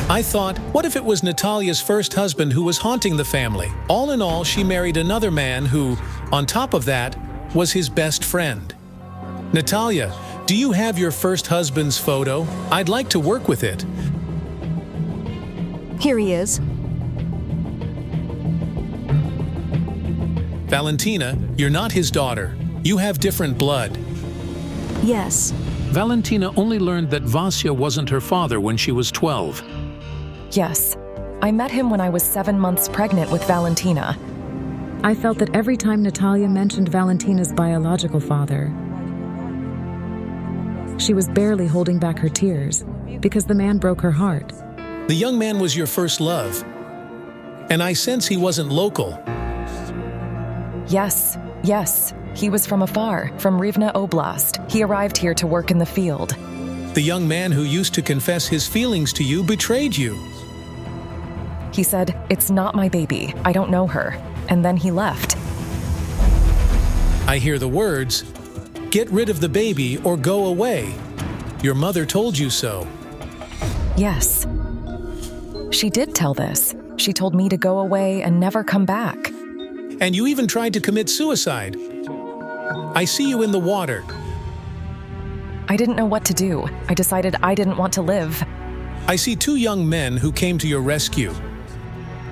I thought, what if it was Natalia's first husband who was haunting the family? All in all, she married another man who, on top of that, was his best friend. Natalia, do you have your first husband's photo? I'd like to work with it. Here he is. Valentina, you're not his daughter. You have different blood. Yes. Valentina only learned that Vasya wasn't her father when she was 12. Yes. I met him when I was 7 months pregnant with Valentina. I felt that every time Natalia mentioned Valentina's biological father, she was barely holding back her tears because the man broke her heart. The young man was your first love. and I sense he wasn't local. Yes. He was from afar, from Rivne Oblast. He arrived here to work in the field. The young man who used to confess his feelings to you betrayed you. He said, "It's not my baby. I don't know her." And then he left. I hear the words, "Get rid of the baby or go away." Your mother told you so. Yes. She did tell this. She told me to go away and never come back. And you even tried to commit suicide. I see you in the water. I didn't know what to do. I decided I didn't want to live. I see two young men who came to your rescue.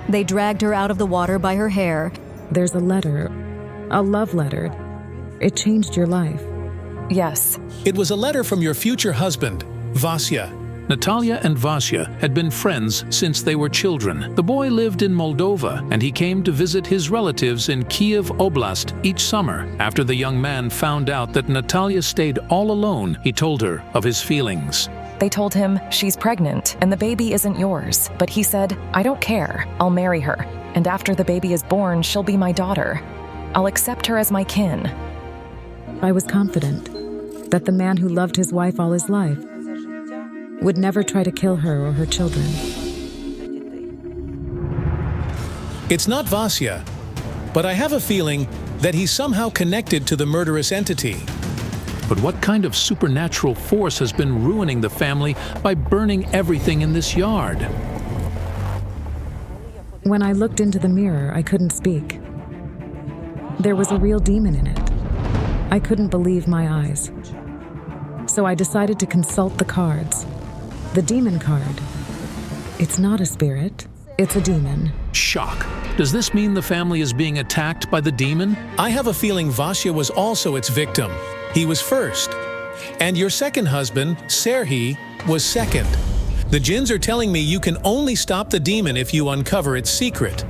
They dragged her out of the water by her hair. There's a letter, a love letter. It changed your life. Yes. It was a letter from your future husband, Vasya. Natalia and Vasya had been friends since they were children. The boy lived in Moldova, and he came to visit his relatives in Kiev Oblast each summer. After the young man found out that Natalia stayed all alone, he told her of his feelings. They told him, "She's pregnant and the baby isn't yours." But he said, "I don't care. I'll marry her. And after the baby is born, she'll be my daughter. I'll accept her as my kin." I was confident that the man who loved his wife all his life would never try to kill her or her children. It's not Vasya, but I have a feeling that he's somehow connected to the murderous entity. But what kind of supernatural force has been ruining the family by burning everything in this yard? When I looked into the mirror, I couldn't speak. There was a real demon in it. I couldn't believe my eyes. So I decided to consult the cards. The demon card. It's not a spirit, it's a demon. Shock. Does this mean the family is being attacked by the demon? I have a feeling Vasya was also its victim. He was first. And your second husband, Serhiy, was second. The jinns are telling me you can only stop the demon if you uncover its secret.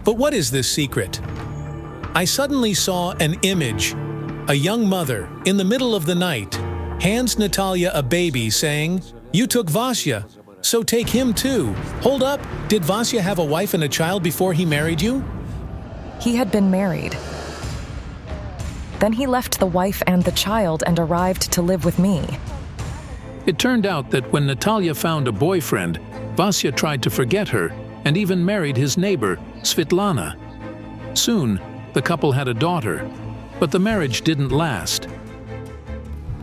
But what is this secret? I suddenly saw an image. A young mother, in the middle of the night, hands Natalia a baby saying, "You took Vasya, so take him too." Hold up, did Vasya have a wife and a child before he married you? He had been married. Then he left the wife and the child and arrived to live with me. It turned out that when Natalia found a boyfriend, Vasya tried to forget her and even married his neighbor, Svetlana. Soon, the couple had a daughter, but the marriage didn't last.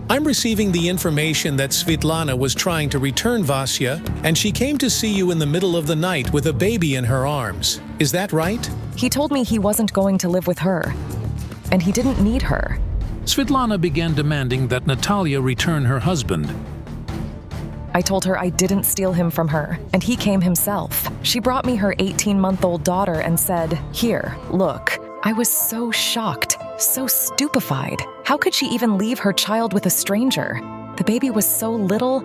I'm receiving the information that Svetlana was trying to return Vasya, and she came to see you in the middle of the night with a baby in her arms. Is that right? He told me he wasn't going to live with her, and he didn't need her. Svetlana began demanding that Natalia return her husband. I told her I didn't steal him from her, and he came himself. She brought me her 18-month-old daughter and said, "Here, look." I was so shocked, so stupefied. How could she even leave her child with a stranger? The baby was so little.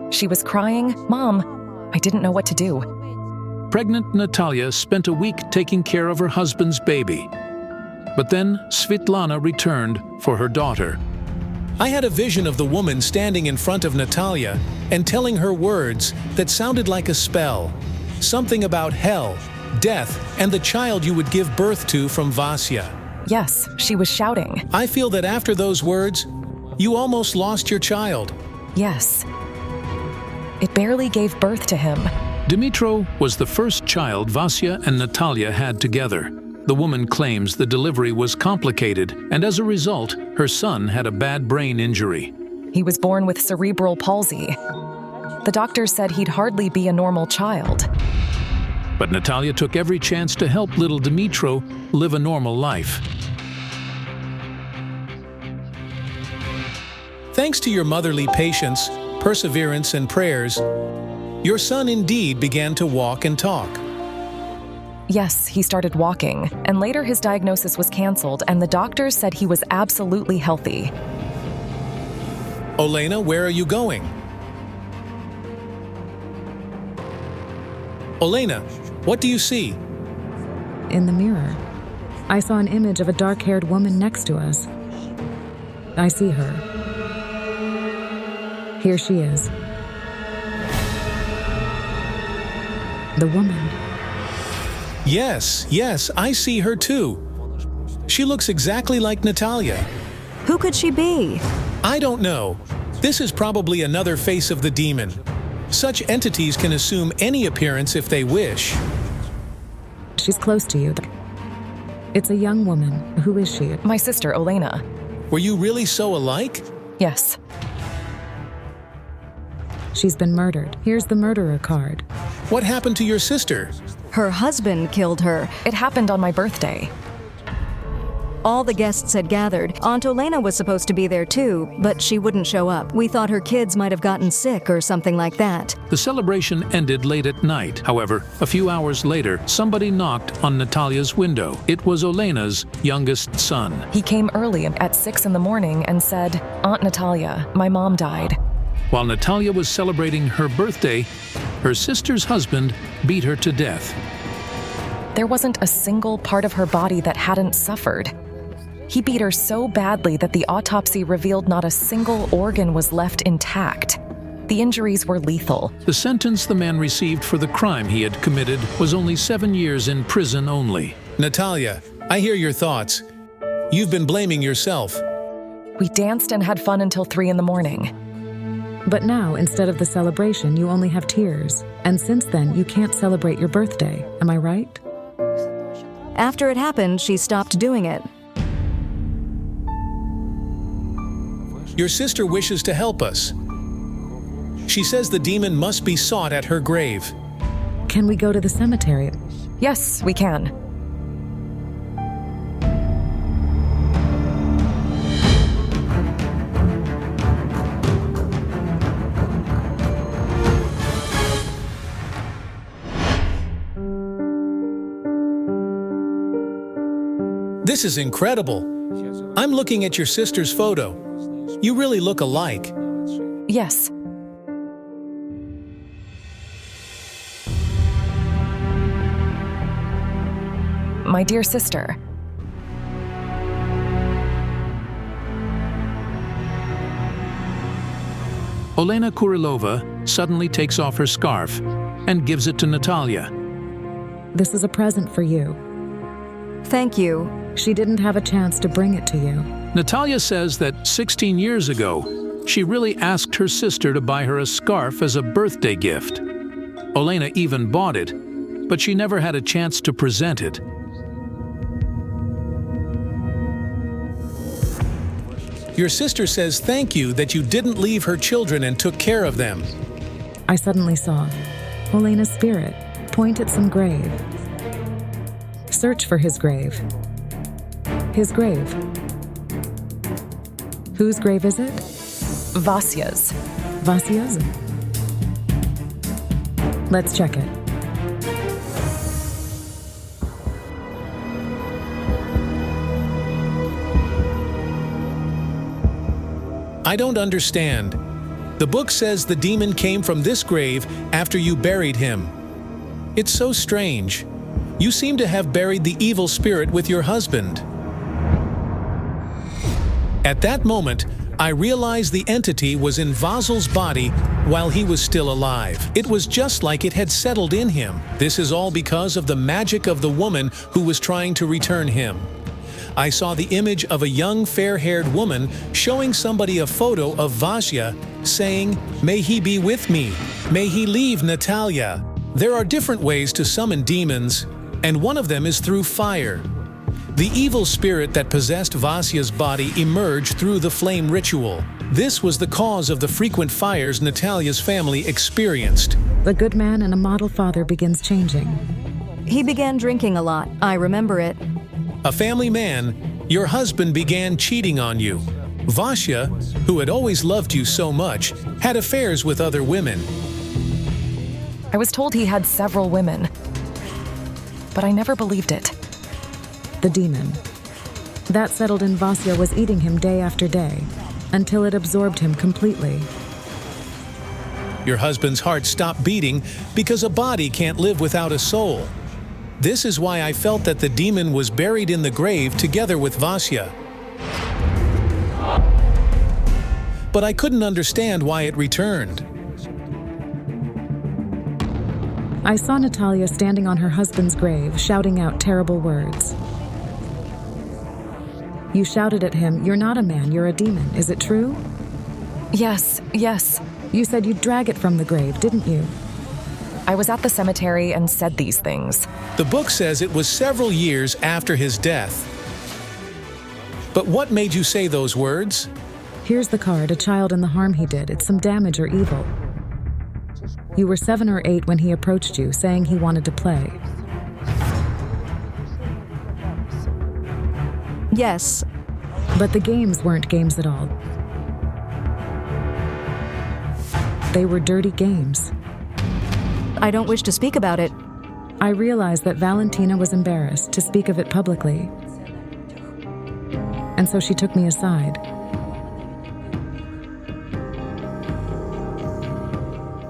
She was crying, "Mom." I didn't know what to do. Pregnant Natalia spent a week taking care of her husband's baby. But then Svetlana returned for her daughter. I had a vision of the woman standing in front of Natalia and telling her words that sounded like a spell. Something about hell, death, and the child you would give birth to from Vasya. Yes, she was shouting. I feel that after those words, you almost lost your child. Yes. It barely gave birth to him. Dmitro was the first child Vasya and Natalia had together. The woman claims the delivery was complicated, and as a result, her son had a bad brain injury. He was born with cerebral palsy. The doctor said he'd hardly be a normal child. But Natalia took every chance to help little Dmitro live a normal life. Thanks to your motherly patience, perseverance, and prayers, your son indeed began to walk and talk. Yes, he started walking, and later his diagnosis was canceled, and the doctors said he was absolutely healthy. Olena, where are you going? Olena, what do you see? In the mirror, I saw an image of a dark-haired woman next to us. I see her. Here she is. The woman. Yes, I see her too. She looks exactly like Natalia. Who could she be? I don't know. This is probably another face of the demon. Such entities can assume any appearance if they wish. She's close to you. It's a young woman. Who is she? My sister, Olena. Were you really so alike? Yes. She's been murdered. Here's the murderer card. What happened to your sister? Her husband killed her. It happened on my birthday. All the guests had gathered. Aunt Olena was supposed to be there too, but she wouldn't show up. We thought her kids might have gotten sick or something like that. The celebration ended late at night. However, a few hours later, somebody knocked on Natalia's window. It was Olena's youngest son. He came early at 6 in the morning and said, "Aunt Natalia, my mom died." While Natalia was celebrating her birthday, her sister's husband beat her to death. There wasn't a single part of her body that hadn't suffered. He beat her so badly that the autopsy revealed not a single organ was left intact. The injuries were lethal. The sentence the man received for the crime he had committed was only 7 years in prison only. Natalia, I hear your thoughts. You've been blaming yourself. We danced and had fun until 3 in the morning. But now, instead of the celebration, you only have tears. And since then, you can't celebrate your birthday. Am I right? After it happened, she stopped doing it. Your sister wishes to help us. She says the demon must be sought at her grave. Can we go to the cemetery? Yes, we can. This is incredible. I'm looking at your sister's photo. You really look alike. Yes. My dear sister. Olena Kurilova suddenly takes off her scarf and gives it to Natalia. This is a present for you. Thank you. She didn't have a chance to bring it to you. Natalia says that 16 years ago, she really asked her sister to buy her a scarf as a birthday gift. Olena even bought it, but she never had a chance to present it. Your sister says thank you that you didn't leave her children and took care of them. I suddenly saw Olena's spirit point at some grave. Search for his grave. His grave. Whose grave is it? Vasya's. Vasya's? Let's check it. I don't understand. The book says the demon came from this grave after you buried him. It's so strange. You seem to have buried the evil spirit with your husband. At that moment, I realized the entity was in Vasil's body while he was still alive. It was just like it had settled in him. This is all because of the magic of the woman who was trying to return him. I saw the image of a young fair-haired woman showing somebody a photo of Vasya, saying, "May he be with me. May he leave Natalia." There are different ways to summon demons, and one of them is through fire. The evil spirit that possessed Vasya's body emerged through the flame ritual. This was the cause of the frequent fires Natalia's family experienced. The good man and a model father begins changing. He began drinking a lot. I remember it. A family man, your husband began cheating on you. Vasya, who had always loved you so much, had affairs with other women. I was told he had several women, but I never believed it. The demon. That settled in Vasya was eating him day after day, until it absorbed him completely. Your husband's heart stopped beating because a body can't live without a soul. This is why I felt that the demon was buried in the grave together with Vasya. But I couldn't understand why it returned. I saw Natalia standing on her husband's grave, shouting out terrible words. You shouted at him, "You're not a man, you're a demon." Is it true? Yes. You said you'd drag it from the grave, didn't you? I was at the cemetery and said these things. The book says it was several years after his death. But what made you say those words? Here's the card, a child and the harm he did. It's some damage or evil. You were 7 or 8 when he approached you, saying he wanted to play. Yes. But the games weren't games at all. They were dirty games. I don't wish to speak about it. I realized that Valentina was embarrassed to speak of it publicly. And so she took me aside.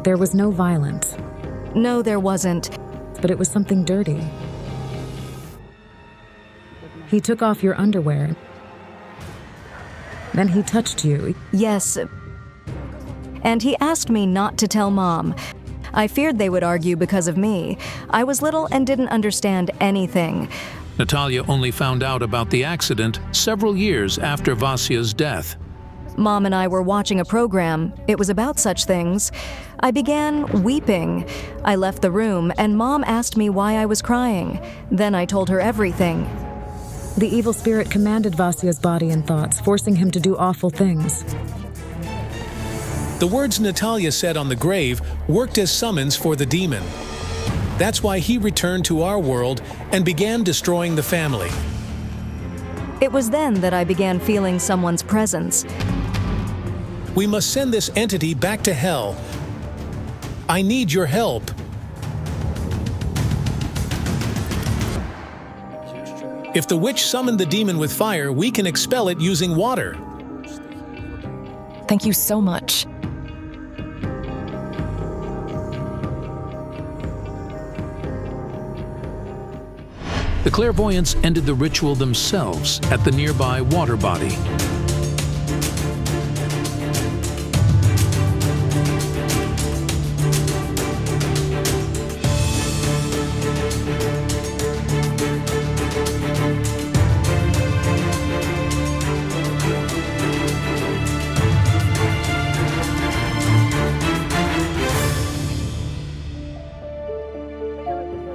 There was no violence. No, there wasn't. But it was something dirty. He took off your underwear. Then he touched you. Yes. And he asked me not to tell Mom. I feared they would argue because of me. I was little and didn't understand anything. Natalia only found out about the accident several years after Vasya's death. Mom and I were watching a program. It was about such things. I began weeping. I left the room, and Mom asked me why I was crying. Then I told her everything. The evil spirit commanded Vasya's body and thoughts, forcing him to do awful things. The words Natalia said on the grave worked as summons for the demon. That's why he returned to our world and began destroying the family. It was then that I began feeling someone's presence. We must send this entity back to hell. I need your help. If the witch summoned the demon with fire, we can expel it using water. Thank you so much. The clairvoyants ended the ritual themselves at the nearby water body.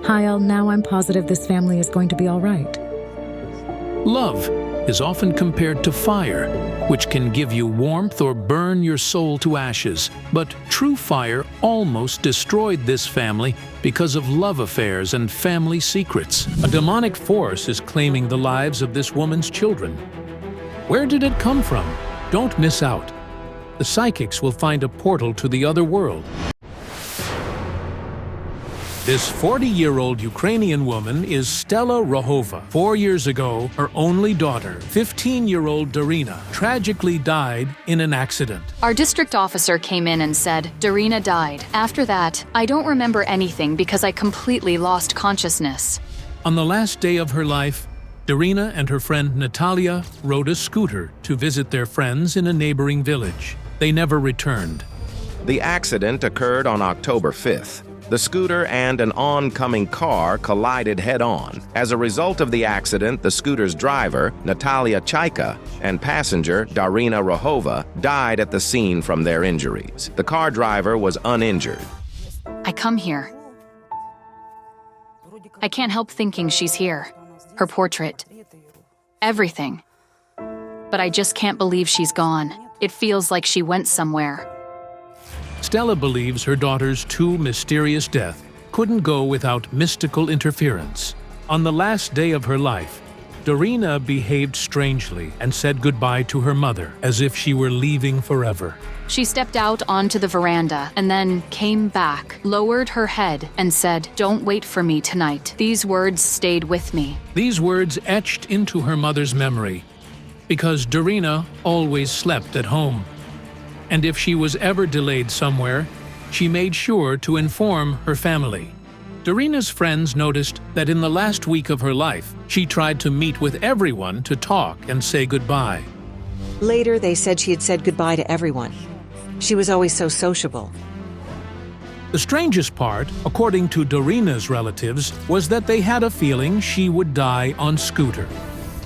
Hyel, now I'm positive this family is going to be all right. Love is often compared to fire, which can give you warmth or burn your soul to ashes. But true fire almost destroyed this family because of love affairs and family secrets. A demonic force is claiming the lives of this woman's children. Where did it come from? Don't miss out. The psychics will find a portal to the other world. This 40-year-old Ukrainian woman is Stella Rohova. 4 years ago, her only daughter, 15-year-old Darina, tragically died in an accident. Our district officer came in and said, Darina died. After that, I don't remember anything because I completely lost consciousness. On the last day of her life, Darina and her friend Natalia rode a scooter to visit their friends in a neighboring village. They never returned. The accident occurred on October 5th. The scooter and an oncoming car collided head-on. As a result of the accident, the scooter's driver, Natalia Chaika, and passenger, Darina Rohova, died at the scene from their injuries. The car driver was uninjured. I come here. I can't help thinking she's here. Her portrait. Everything. But I just can't believe she's gone. It feels like she went somewhere. Stella believes her daughter's too mysterious death couldn't go without mystical interference. On the last day of her life, Darina behaved strangely and said goodbye to her mother as if she were leaving forever. She stepped out onto the veranda and then came back, lowered her head, and said, "Don't wait for me tonight." These words stayed with me. These words etched into her mother's memory because Darina always slept at home. And if she was ever delayed somewhere, she made sure to inform her family. Darina's friends noticed that in the last week of her life, she tried to meet with everyone to talk and say goodbye. Later, they said she had said goodbye to everyone. She was always so sociable. The strangest part, according to Darina's relatives, was that they had a feeling she would die on scooter.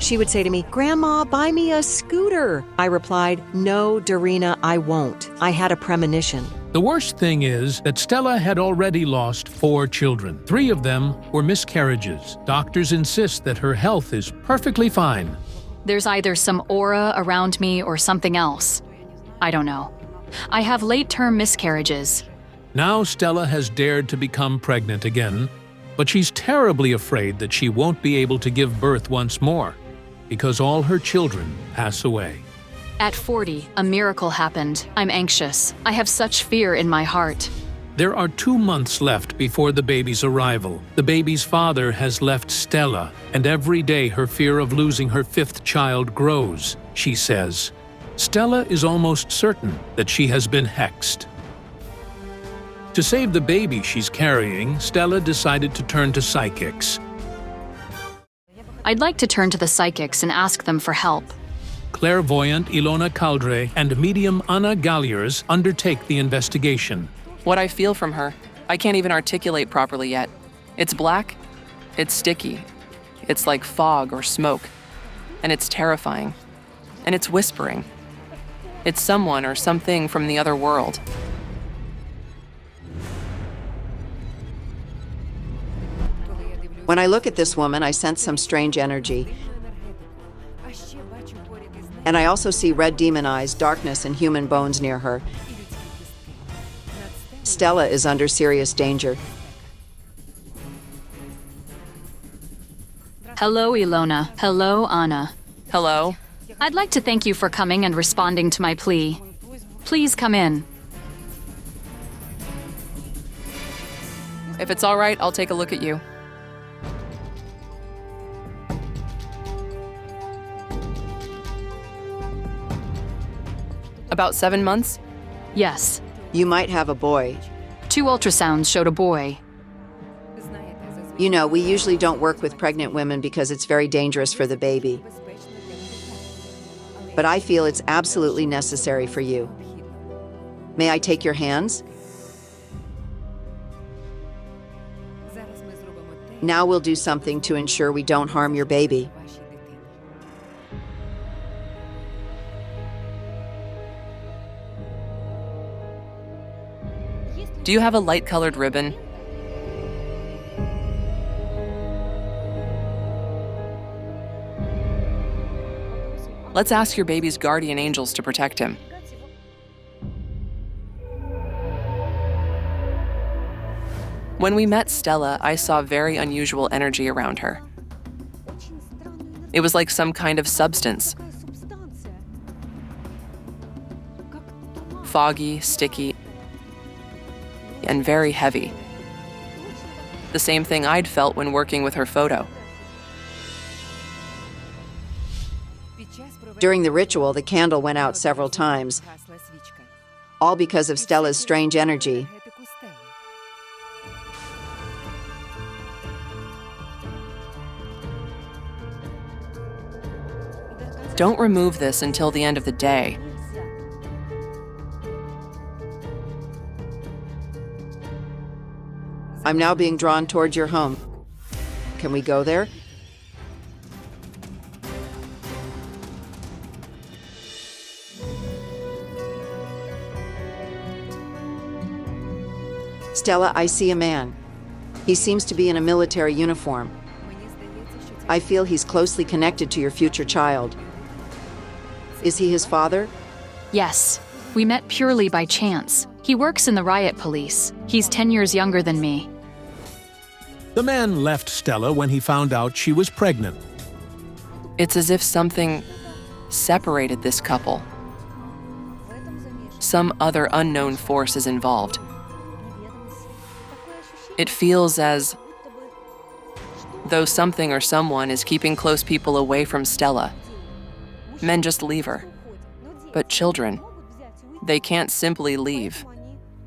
She would say to me, "Grandma, buy me a scooter." I replied, "No, Darina, I won't. I had a premonition." The worst thing is that Stella had already lost 4 children. 3 of them were miscarriages. Doctors insist that her health is perfectly fine. There's either some aura around me or something else. I don't know. I have late-term miscarriages. Now Stella has dared to become pregnant again, but she's terribly afraid that she won't be able to give birth once more, because all her children pass away. At 40, a miracle happened. I'm anxious. I have such fear in my heart. There are 2 months left before the baby's arrival. The baby's father has left Stella, and every day her fear of losing her 5th child grows, she says. Stella is almost certain that she has been hexed. To save the baby she's carrying, Stella decided to turn to psychics. I'd like to turn to the psychics and ask them for help. Clairvoyant Ilona Caldre and medium Anna Galliers undertake the investigation. What I feel from her, I can't even articulate properly yet. It's black, it's sticky, it's like fog or smoke, and it's terrifying, and it's whispering. It's someone or something from the other world. When I look at this woman, I sense some strange energy. And I also see red demon eyes, darkness, and human bones near her. Stella is under serious danger. Hello, Ilona. Hello, Anna. Hello. I'd like to thank you for coming and responding to my plea. Please come in. If it's all right, I'll take a look at you. About 7 months? Yes. You might have a boy. 2 ultrasounds showed a boy. You know, we usually don't work with pregnant women because it's very dangerous for the baby. But I feel it's absolutely necessary for you. May I take your hands? Now we'll do something to ensure we don't harm your baby. Do you have a light-colored ribbon? Let's ask your baby's guardian angels to protect him. When we met Stella, I saw very unusual energy around her. It was like some kind of substance. Foggy, sticky, and very heavy. The same thing I'd felt when working with her photo. During the ritual, the candle went out several times, all because of Stella's strange energy. Don't remove this until the end of the day. I'm now being drawn towards your home. Can we go there? Stella, I see a man. He seems to be in a military uniform. I feel he's closely connected to your future child. Is he his father? Yes. We met purely by chance. He works in the riot police. He's 10 years younger than me. The man left Stella when he found out she was pregnant. It's as if something separated this couple. Some other unknown force is involved. It feels as though something or someone is keeping close people away from Stella. Men just leave her. But children, they can't simply leave,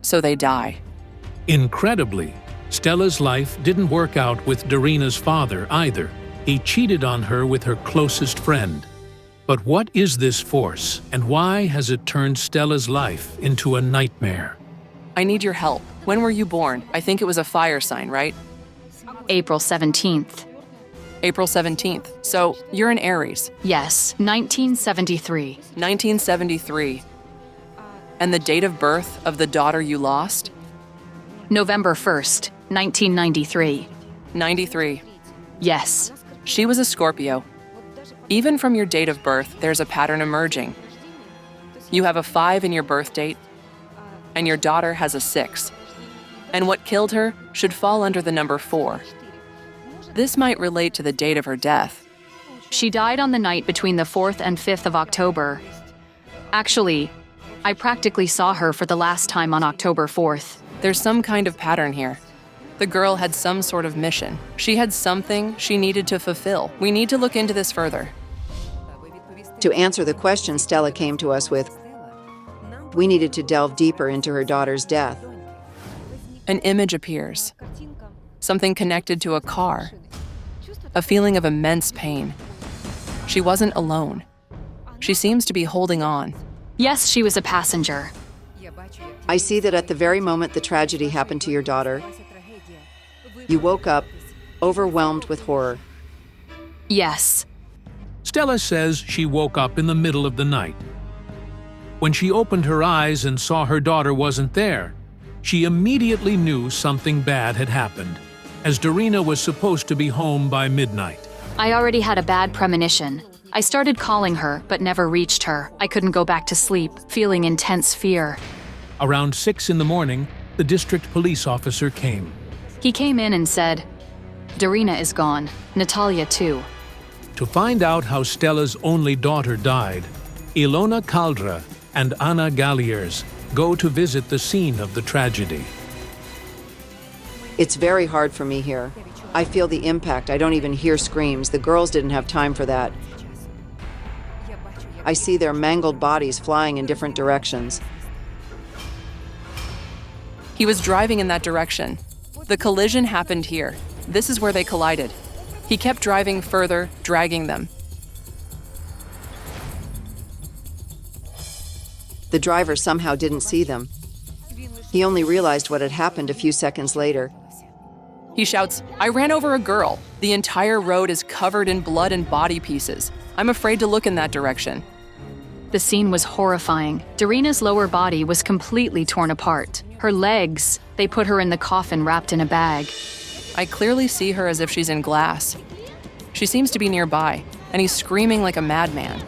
so they die. Incredibly, Stella's life didn't work out with Darina's father either. He cheated on her with her closest friend. But what is this force, and why has it turned Stella's life into a nightmare? I need your help. When were you born? I think it was a fire sign, right? April 17th. April 17th. So you're an Aries. Yes, 1973. 1973. And the date of birth of the daughter you lost? November 1st, 1993. 93. Yes. She was a Scorpio. Even from your date of birth, there's a pattern emerging. You have a 5 in your birth date, and your daughter has a 6. And what killed her should fall under the number 4. This might relate to the date of her death. She died on the night between the 4th and 5th of October. Actually, I practically saw her for the last time on October 4th. There's some kind of pattern here. The girl had some sort of mission. She had something she needed to fulfill. We need to look into this further. To answer the question Stella came to us with, we needed to delve deeper into her daughter's death. An image appears. Something connected to a car. A feeling of immense pain. She wasn't alone. She seems to be holding on. Yes, she was a passenger. I see that at the very moment the tragedy happened to your daughter, you woke up, overwhelmed with horror. Yes. Stella says she woke up in the middle of the night. When she opened her eyes and saw her daughter wasn't there, she immediately knew something bad had happened, as Darina was supposed to be home by midnight. I already had a bad premonition. I started calling her, but never reached her. I couldn't go back to sleep, feeling intense fear. Around 6 in the morning, the district police officer came. He came in and said, Darina is gone, Natalia too. To find out how Stella's only daughter died, Ilona Caldra and Anna Galliers go to visit the scene of the tragedy. It's very hard for me here. I feel the impact. I don't even hear screams. The girls didn't have time for that. I see their mangled bodies flying in different directions. He was driving in that direction. The collision happened here. This is where they collided. He kept driving further, dragging them. The driver somehow didn't see them. He only realized what had happened a few seconds later. He shouts, I ran over a girl. The entire road is covered in blood and body pieces. I'm afraid to look in that direction. The scene was horrifying. Darina's lower body was completely torn apart. Her legs, they put her in the coffin wrapped in a bag. I clearly see her as if she's in glass. She seems to be nearby, and he's screaming like a madman.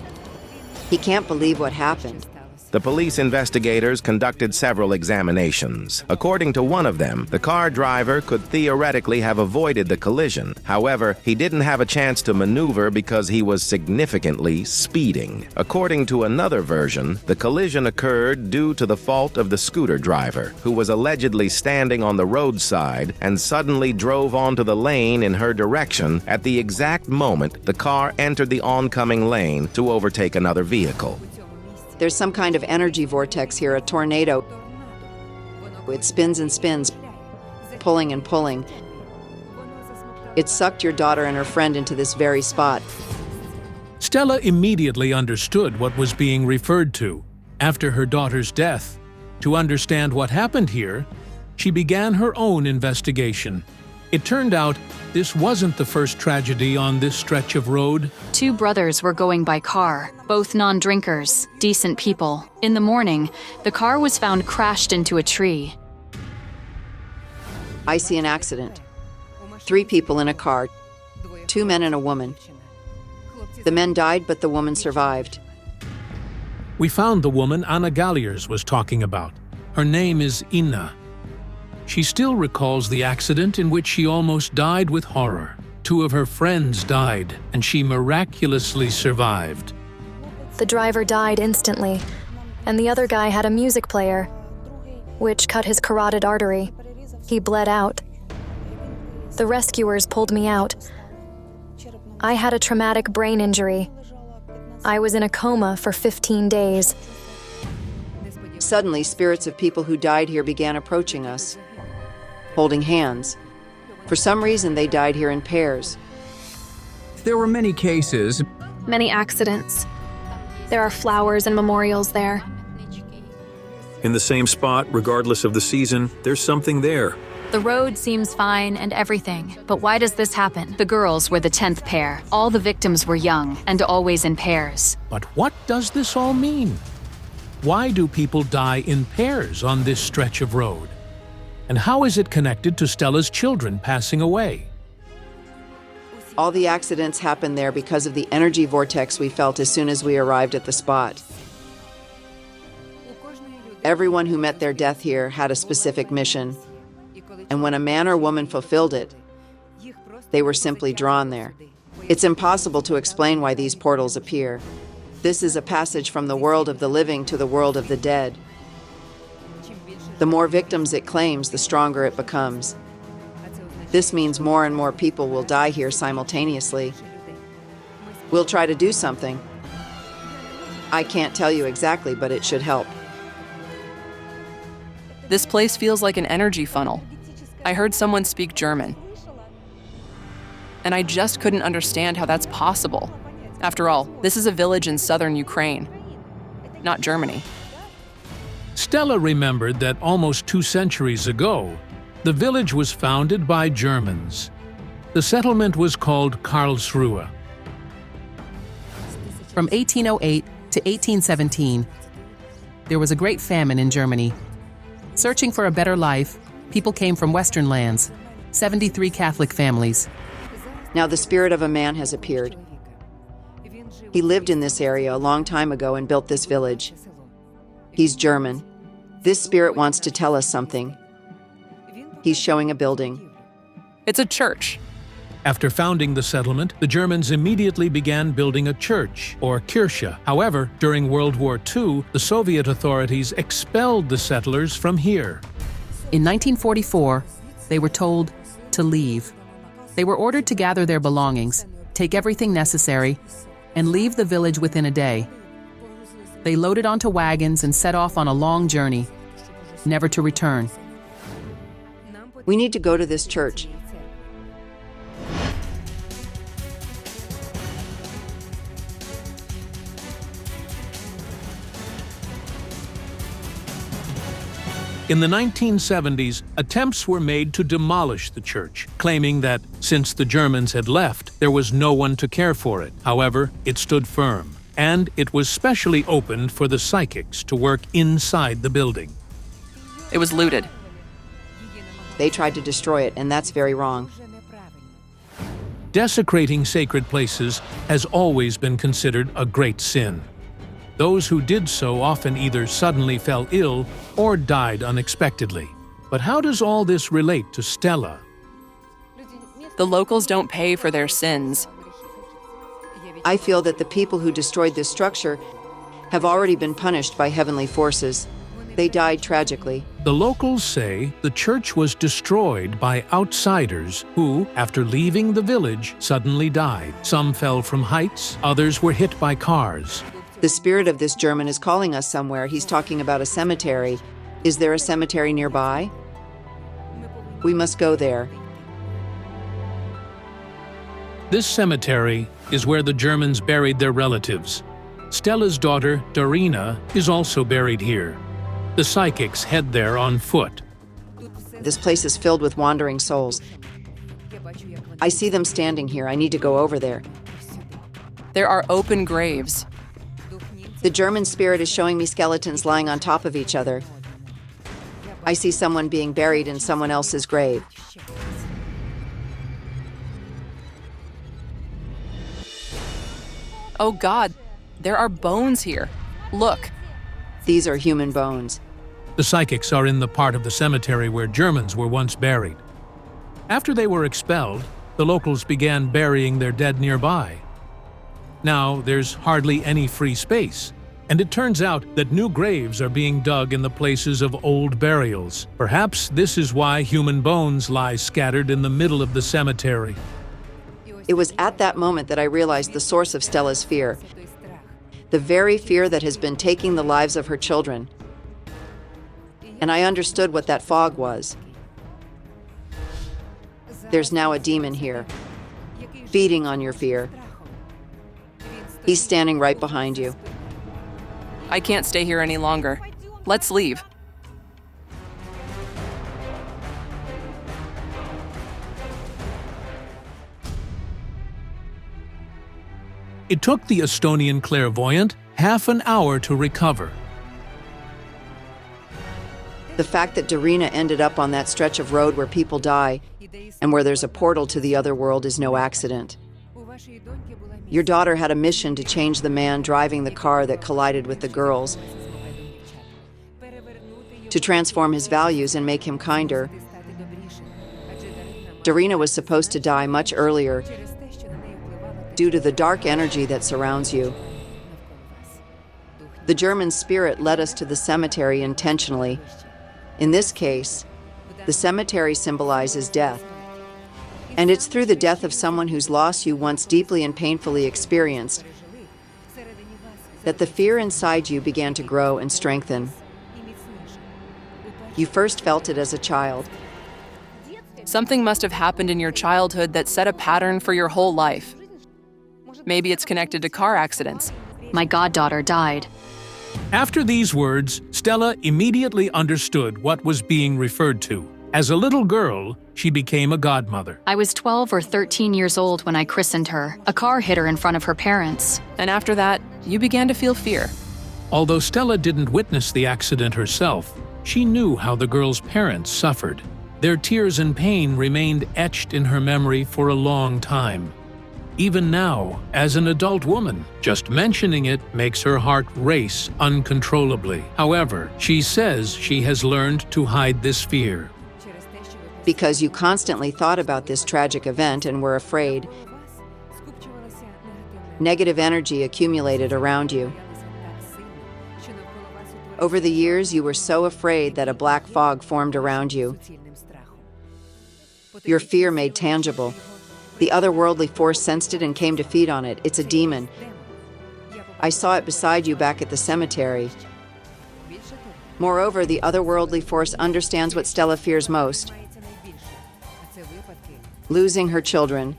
He can't believe what happened. The police investigators conducted several examinations. According to one of them, the car driver could theoretically have avoided the collision. However, he didn't have a chance to maneuver because he was significantly speeding. According to another version, the collision occurred due to the fault of the scooter driver, who was allegedly standing on the roadside and suddenly drove onto the lane in her direction at the exact moment the car entered the oncoming lane to overtake another vehicle. There's some kind of energy vortex here, a tornado. It spins and spins, pulling and pulling. It sucked your daughter and her friend into this very spot. Stella immediately understood what was being referred to. After her daughter's death, to understand what happened here, she began her own investigation. It turned out this wasn't the first tragedy on this stretch of road. 2 brothers were going by car, both non-drinkers, decent people. In the morning, the car was found crashed into a tree. I see an accident. 3 people in a car, 2 men and a woman. The men died, but the woman survived. We found the woman Anna Galliers was talking about. Her name is Inna. She still recalls the accident in which she almost died with horror. 2 of her friends died, and she miraculously survived. The driver died instantly, and the other guy had a music player, which cut his carotid artery. He bled out. The rescuers pulled me out. I had a traumatic brain injury. I was in a coma for 15 days. Suddenly, spirits of people who died here began approaching us, holding hands. For some reason, they died here in pairs. There were many cases. Many accidents. There are flowers and memorials there. In the same spot, regardless of the season, there's something there. The road seems fine and everything, but why does this happen? The girls were the 10th pair. All the victims were young and always in pairs. But what does this all mean? Why do people die in pairs on this stretch of road? And how is it connected to Stella's children passing away? All the accidents happened there because of the energy vortex we felt as soon as we arrived at the spot. Everyone who met their death here had a specific mission, and when a man or woman fulfilled it, they were simply drawn there. It's impossible to explain why these portals appear. This is a passage from the world of the living to the world of the dead. The more victims it claims, the stronger it becomes. This means more and more people will die here simultaneously. We'll try to do something. I can't tell you exactly, but it should help. This place feels like an energy funnel. I heard someone speak German. And I just couldn't understand how that's possible. After all, this is a village in southern Ukraine, not Germany. Stella remembered that almost 2 centuries ago, the village was founded by Germans. The settlement was called Karlsruhe. From 1808 to 1817, there was a great famine in Germany. Searching for a better life, people came from Western lands, 73 Catholic families. Now the spirit of a man has appeared. He lived in this area a long time ago and built this village. He's German. This spirit wants to tell us something. He's showing a building. It's a church. After founding the settlement, the Germans immediately began building a church, or Kirche. However, during World War II, the Soviet authorities expelled the settlers from here. In 1944, they were told to leave. They were ordered to gather their belongings, take everything necessary, and leave the village within a day. They loaded onto wagons and set off on a long journey, never to return. We need to go to this church. In the 1970s, attempts were made to demolish the church, claiming that since the Germans had left, there was no one to care for it. However, it stood firm, and it was specially opened for the psychics to work inside the building. It was looted. They tried to destroy it, and that's very wrong. Desecrating sacred places has always been considered a great sin. Those who did so often either suddenly fell ill or died unexpectedly. But how does all this relate to Stella? The locals don't pay for their sins. I feel that the people who destroyed this structure have already been punished by heavenly forces. They died tragically. The locals say the church was destroyed by outsiders who, after leaving the village, suddenly died. Some fell from heights, others were hit by cars. The spirit of this German is calling us somewhere. He's talking about a cemetery. Is there a cemetery nearby? We must go there. This cemetery is where the Germans buried their relatives. Stella's daughter, Darina, is also buried here. The psychics head there on foot. This place is filled with wandering souls. I see them standing here. I need to go over there. There are open graves. The German spirit is showing me skeletons lying on top of each other. I see someone being buried in someone else's grave. Oh God, there are bones here. Look. These are human bones. The psychics are in the part of the cemetery where Germans were once buried. After they were expelled, the locals began burying their dead nearby. Now there's hardly any free space, and it turns out that new graves are being dug in the places of old burials. Perhaps this is why human bones lie scattered in the middle of the cemetery. It was at that moment that I realized the source of Stella's fear. The very fear that has been taking the lives of her children. And I understood what that fog was. There's now a demon here, feeding on your fear. He's standing right behind you. I can't stay here any longer. Let's leave. It took the Estonian clairvoyant half an hour to recover. The fact that Darina ended up on that stretch of road where people die and where there's a portal to the other world is no accident. Your daughter had a mission to change the man driving the car that collided with the girls, to transform his values and make him kinder. Darina was supposed to die much earlier due to the dark energy that surrounds you. The German spirit led us to the cemetery intentionally. In this case, the cemetery symbolizes death. And it's through the death of someone whose loss you once deeply and painfully experienced that the fear inside you began to grow and strengthen. You first felt it as a child. Something must have happened in your childhood that set a pattern for your whole life. Maybe it's connected to car accidents. My goddaughter died. After these words, Stella immediately understood what was being referred to. As a little girl, she became a godmother. I was 12 or 13 years old when I christened her. A car hit her in front of her parents. And after that, you began to feel fear. Although Stella didn't witness the accident herself, she knew how the girl's parents suffered. Their tears and pain remained etched in her memory for a long time. Even now, as an adult woman, just mentioning it makes her heart race uncontrollably. However, she says she has learned to hide this fear. Because you constantly thought about this tragic event and were afraid. Negative energy accumulated around you. Over the years, you were so afraid that a black fog formed around you. Your fear made tangible. The otherworldly force sensed it and came to feed on it. It's a demon. I saw it beside you back at the cemetery. Moreover, the otherworldly force understands what Stella fears most: losing her children.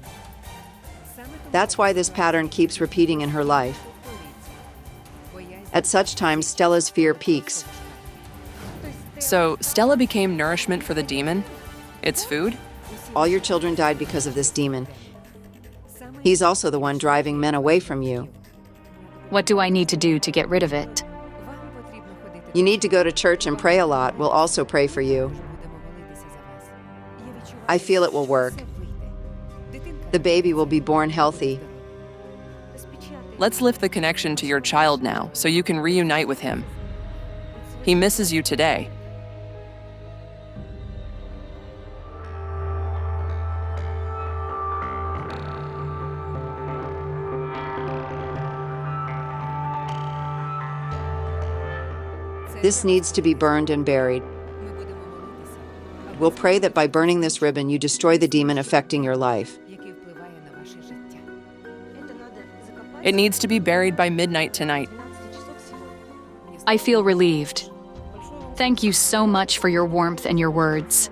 That's why this pattern keeps repeating in her life. At such times, Stella's fear peaks. So, Stella became nourishment for the demon? It's food? All your children died because of this demon. He's also the one driving men away from you. What do I need to do to get rid of it? You need to go to church and pray a lot. We'll also pray for you. I feel it will work. The baby will be born healthy. Let's lift the connection to your child now, so you can reunite with him. He misses you today. This needs to be burned and buried. We'll pray that by burning this ribbon, you destroy the demon affecting your life. It needs to be buried by midnight tonight. I feel relieved. Thank you so much for your warmth and your words.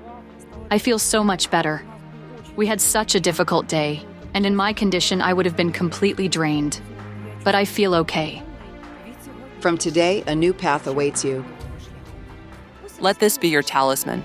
I feel so much better. We had such a difficult day, and in my condition, I would have been completely drained. But I feel okay. From today, a new path awaits you. Let this be your talisman.